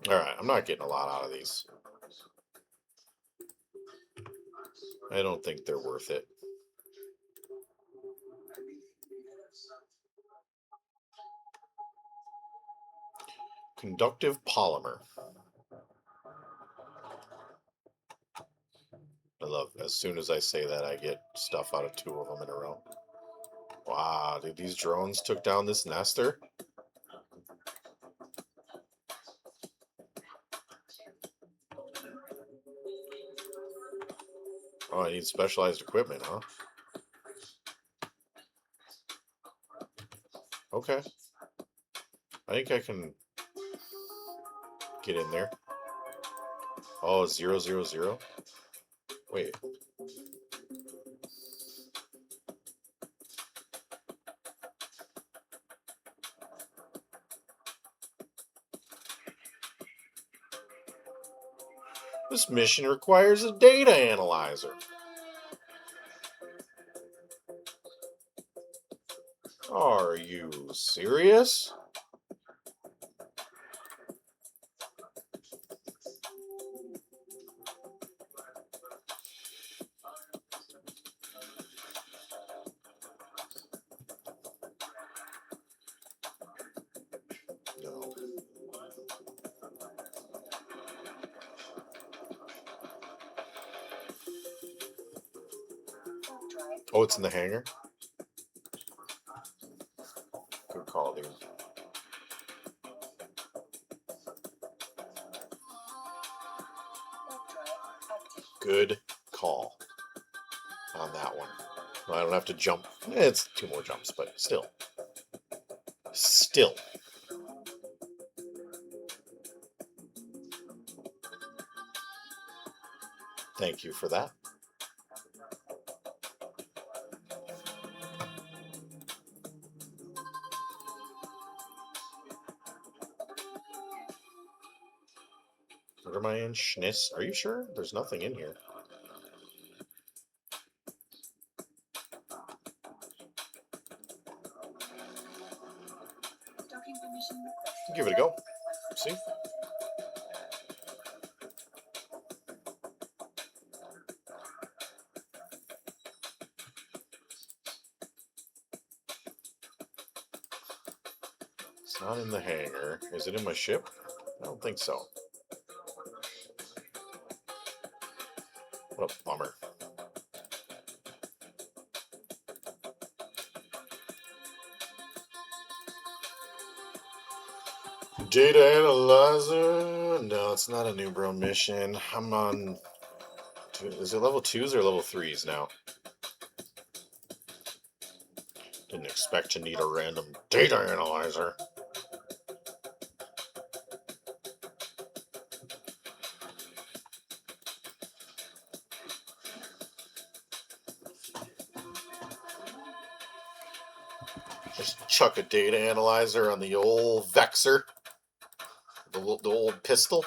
Alright, I'm not getting a lot out of these. I don't think they're worth it. Conductive polymer. I love, as soon as I say that, I get stuff out of 2 of them in a row. Wow, dude, these drones took down this nester? Oh, I need specialized equipment, huh? Okay. I think I can get in there. Oh, 000? Wait. This mission requires a data analyzer. Are you serious? No. Oh, it's in the hangar? Good call, dude. Good call on that one. Well, I don't have to jump. It's 2 more jumps, but still. Still. Thank you for that. What am I in? Schniss? Are you sure? There's nothing in here. Docking permission requested. Give it a go. See? It's not in the hangar. Is it in my ship? I don't think so. What a bummer. Data analyzer. No, it's not a new bro mission. I'm on. Is it level 2s or level 3s now? Didn't expect to need a random data analyzer. Just chuck a data analyzer on the old Vexor. The old pistol.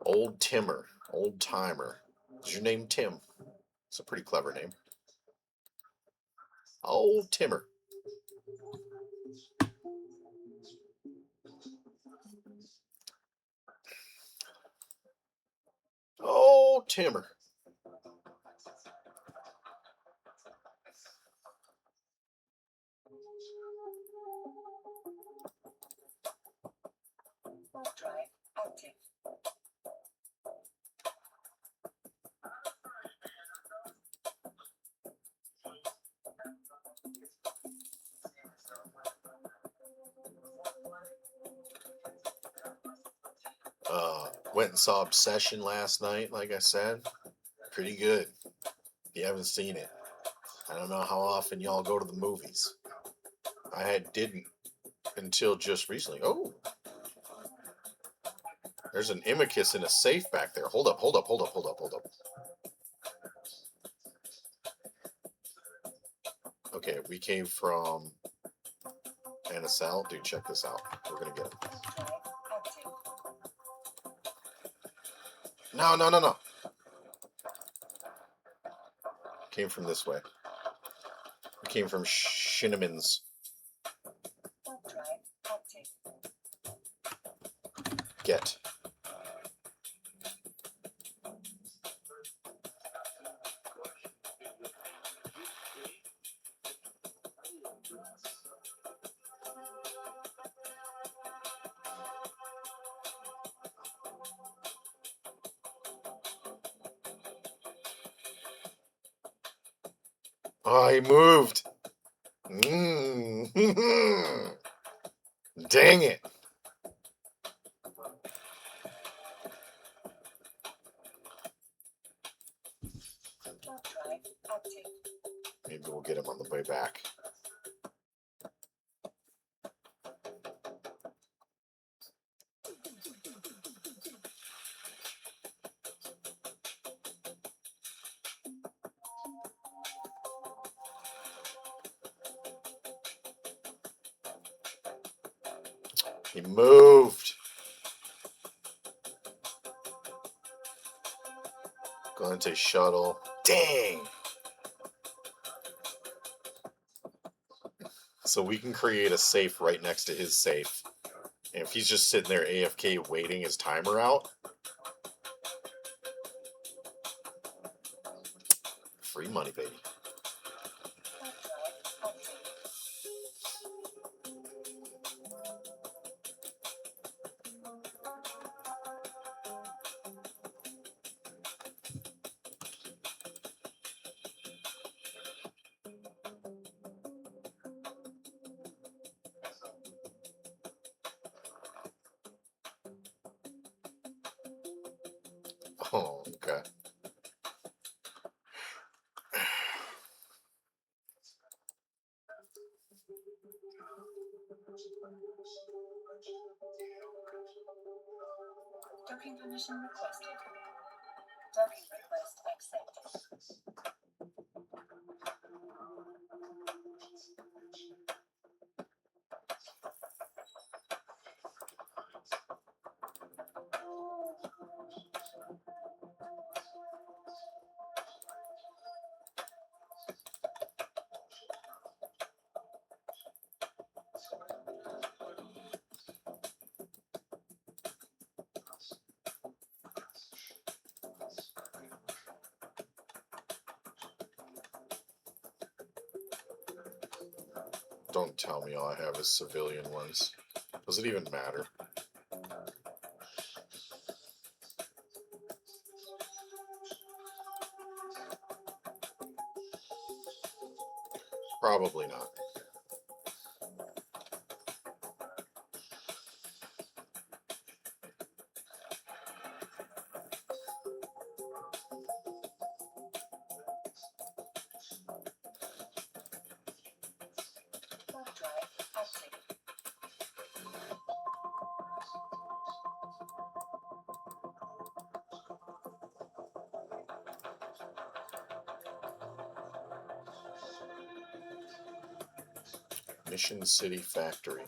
Old Timmer. Old Timer. Is your name Tim? It's a pretty clever name. Old Timmer. Old Timmer. Warp drive active. Went and saw Obsession last night, like I said. Pretty good. If you haven't seen it. I don't know how often y'all go to the movies. Didn't until just recently. Oh, there's an Imicus in a safe back there. Hold up. Okay, we came from NSL. Dude, check this out. We're gonna get it. No. Came from this way. We came from Shinneman's. Warp drive active. it. Oh, he moved. Dang it. Warp drive active. Maybe we'll get him on the way back. He moved. Going to shuttle. Dang. So we can create a safe right next to his safe. And if he's just sitting there AFK waiting his timer out, free money, baby. Warp drive active. Oh, okay. Docking permission requested. Docking request accepted. Don't tell me all I have is civilian ones. Does it even matter? Probably not. Warp drive active. Mission City Factory.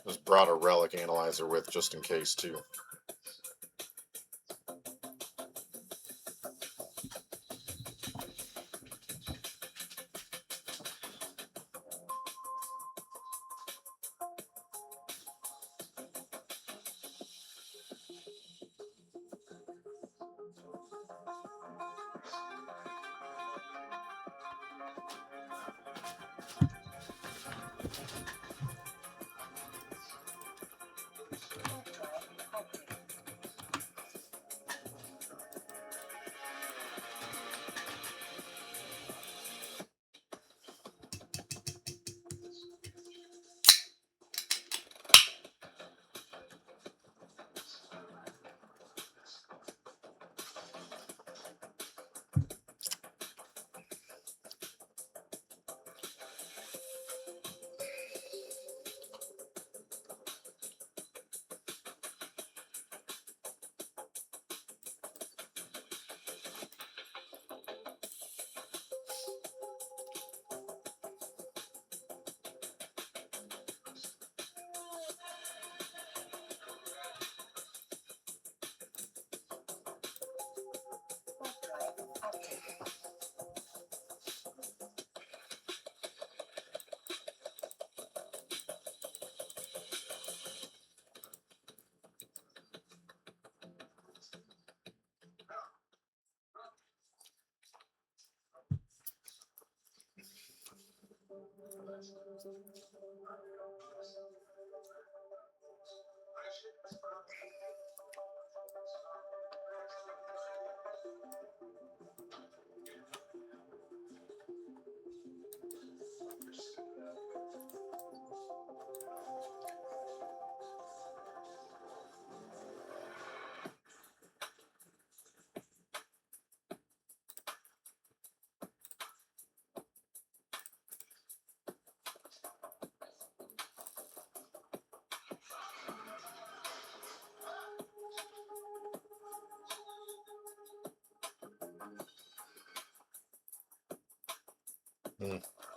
Just brought a relic analyzer with just in case too. Warp drive active.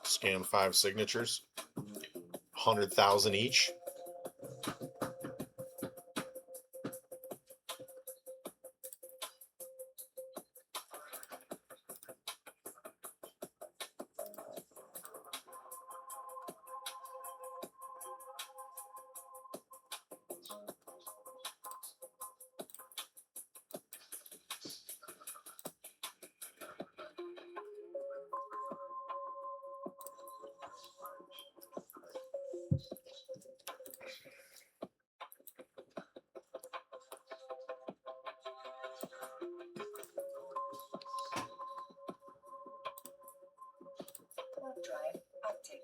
Scan 5 signatures, 100,000 each. Warp drive active.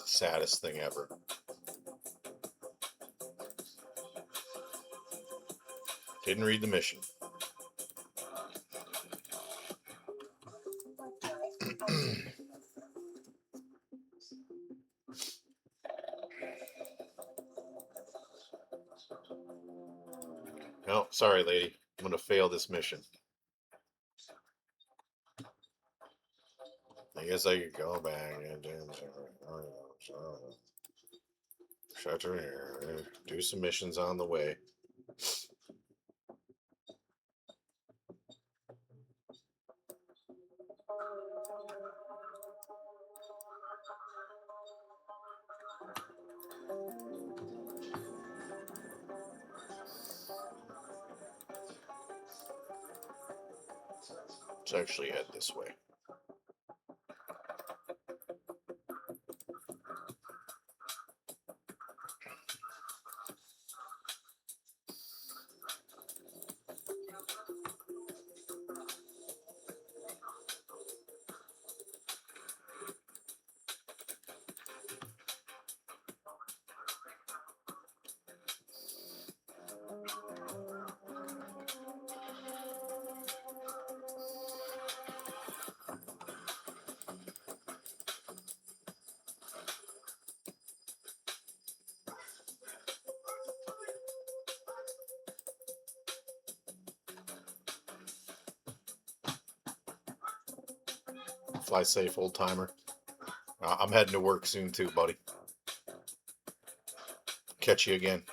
Saddest thing ever. Didn't read the mission. Warp drive active. No, sorry, lady. I'm gonna fail this mission. I guess I could go back and shut your ear. Do some missions on the way. Let's actually head this way. Fly safe, old timer. I'm heading to work soon too, buddy. Catch you again.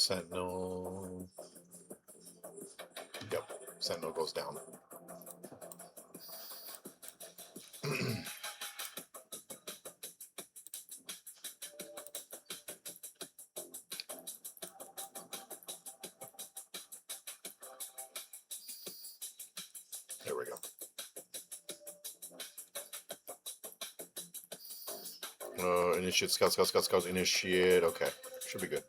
Sentinel. Yep, Sentinel goes down. There we go. Initiate, scout, initiate. Okay, should be good.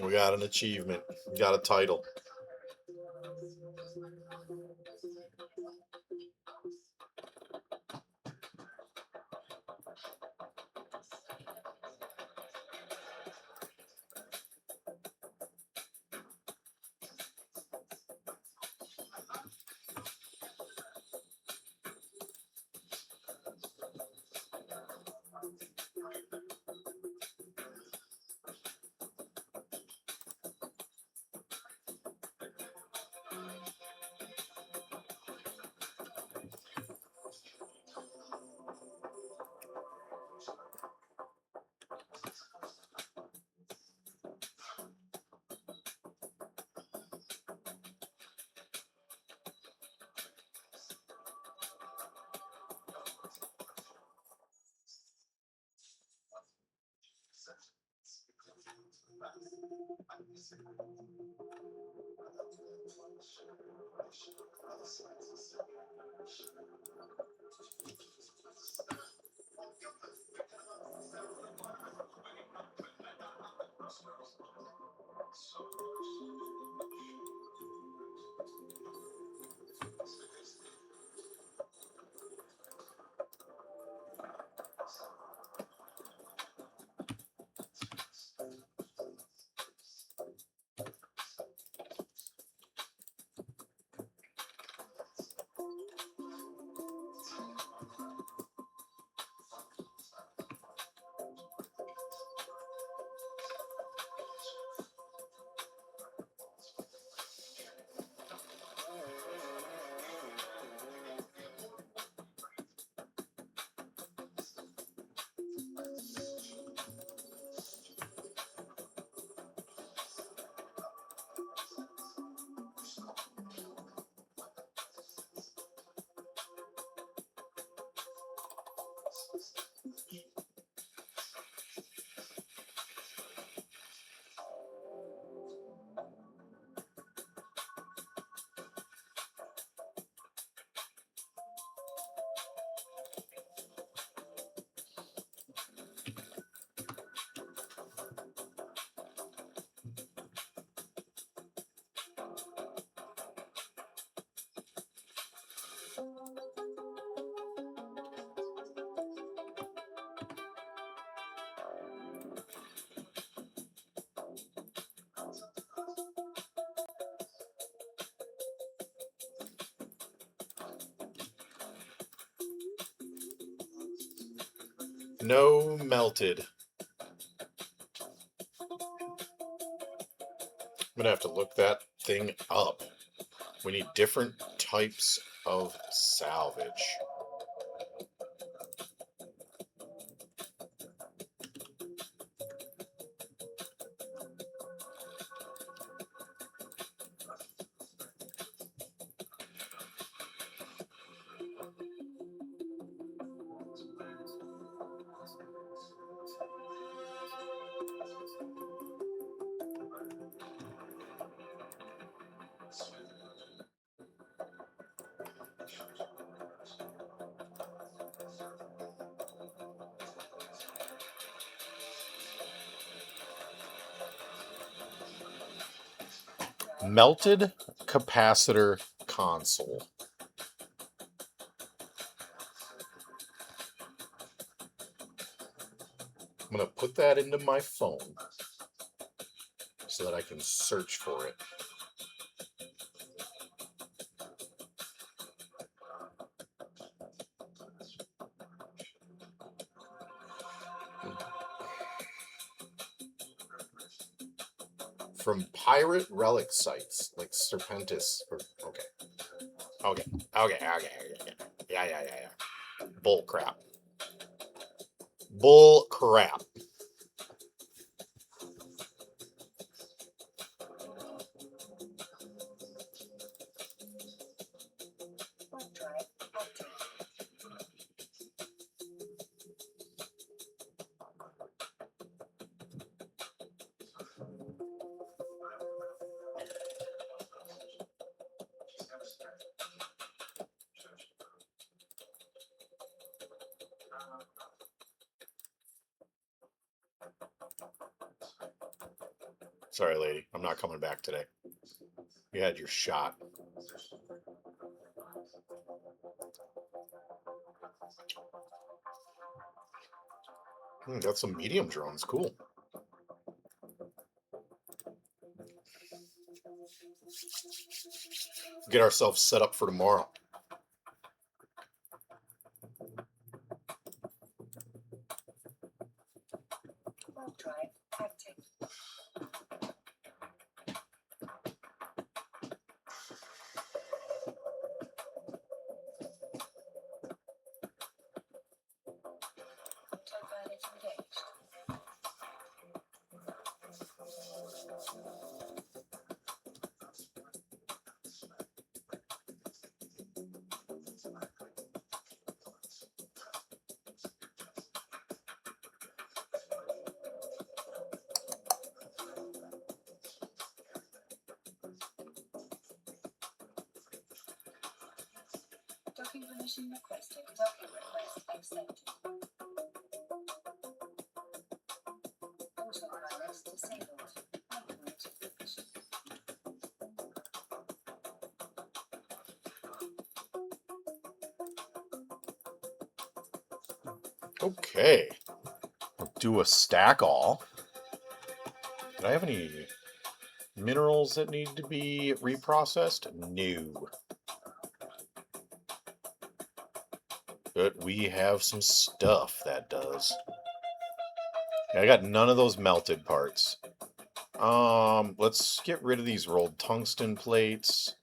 We got an achievement. We got a title. No melted. I'm gonna have to look that thing up. We need different types of salvage. Melted capacitor console. I'm going to put that into my phone so that I can search for it. From pirate relic sites like Serpentis. Okay. Yeah. Bull crap. Bull crap. Warp drive active. Sorry, lady. I'm not coming back today. You had your shot. Got some medium drones. Cool. Get ourselves set up for tomorrow. Warp drive active. Autopilot engaged. Docking permission requested. Docking request accepted. Autopilot disabled. Waypoint provision. Okay. We'll do a stack all. Did I have any minerals that need to be reprocessed? No. But we have some stuff that does. I got none of those melted parts. Let's get rid of these rolled tungsten plates.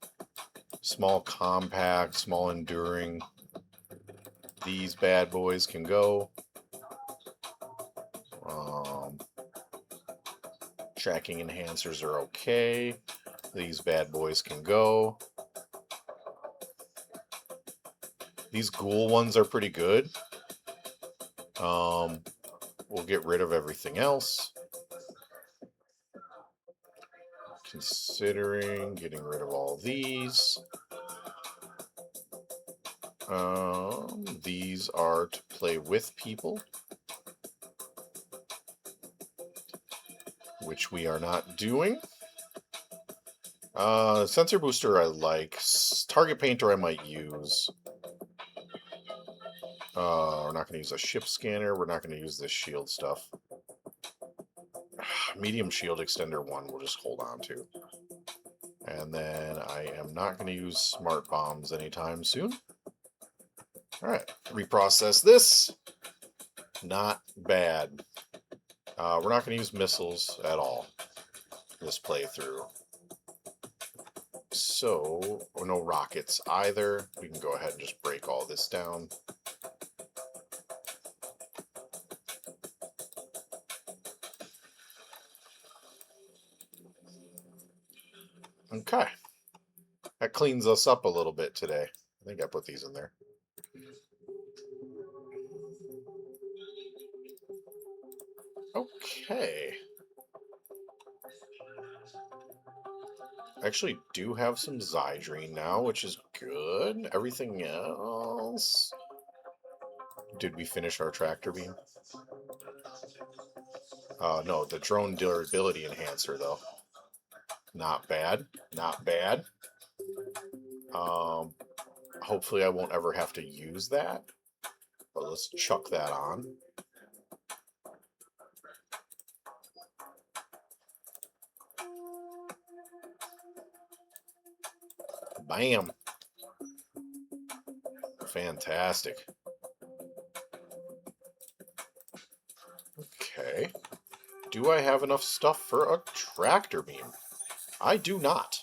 Small compact, small enduring. These bad boys can go. Tracking enhancers are okay. These bad boys can go. These ghoul ones are pretty good. We'll get rid of everything else. Considering getting rid of all these. These are to play with people, which we are not doing. Sensor booster I like. Target painter I might use. We're not going to use a ship scanner. We're not going to use this shield stuff. Medium shield extender 1 we'll just hold on to. And then I am not going to use smart bombs anytime soon. Alright, reprocess this. Not bad. We're not going to use missiles at all this playthrough. So, no rockets either. We can go ahead and just break all this down. Okay. That cleans us up a little bit today. I think I put these in there. Okay. I actually do have some Zydrine now, which is good. Everything else... Did we finish our tractor beam? No, the drone durability enhancer, though. Not bad. Not bad. Hopefully I won't ever have to use that. But let's chuck that on. Bam. Fantastic. Okay. Do I have enough stuff for a tractor beam? I do not.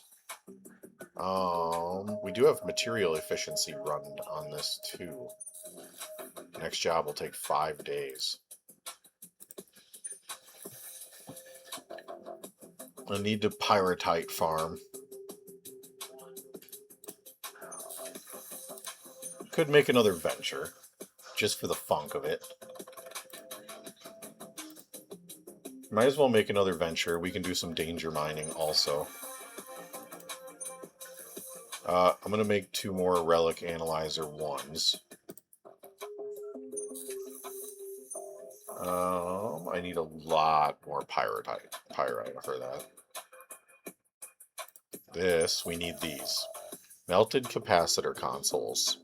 We do have material efficiency run on this too. Next job will take 5 days. I need to pyrite farm. Could make another venture, just for the funk of it. Might as well make another venture. We can do some danger mining also. I'm going to make 2 more relic analyzer 1s. I need a lot more pyrite for that. This, we need these. Melted capacitor consoles.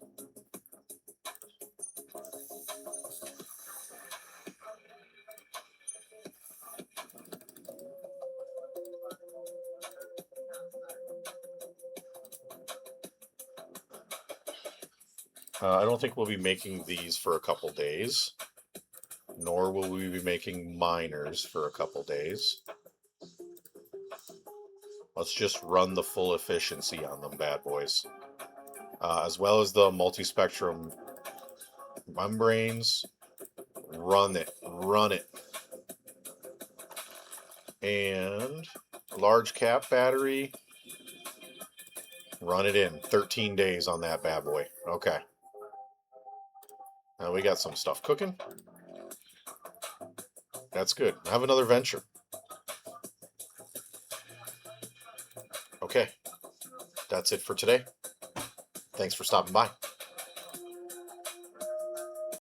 I don't think we'll be making these for a couple days. Nor will we be making miners for a couple days. Let's just run the full efficiency on them bad boys. As well as the multi-spectrum membranes. Run it. Run it. And a large cap battery. Run it in. 13 days on that bad boy. Okay. Now we got some stuff cooking. That's good. Have another venture. Okay. That's it for today. Thanks for stopping by.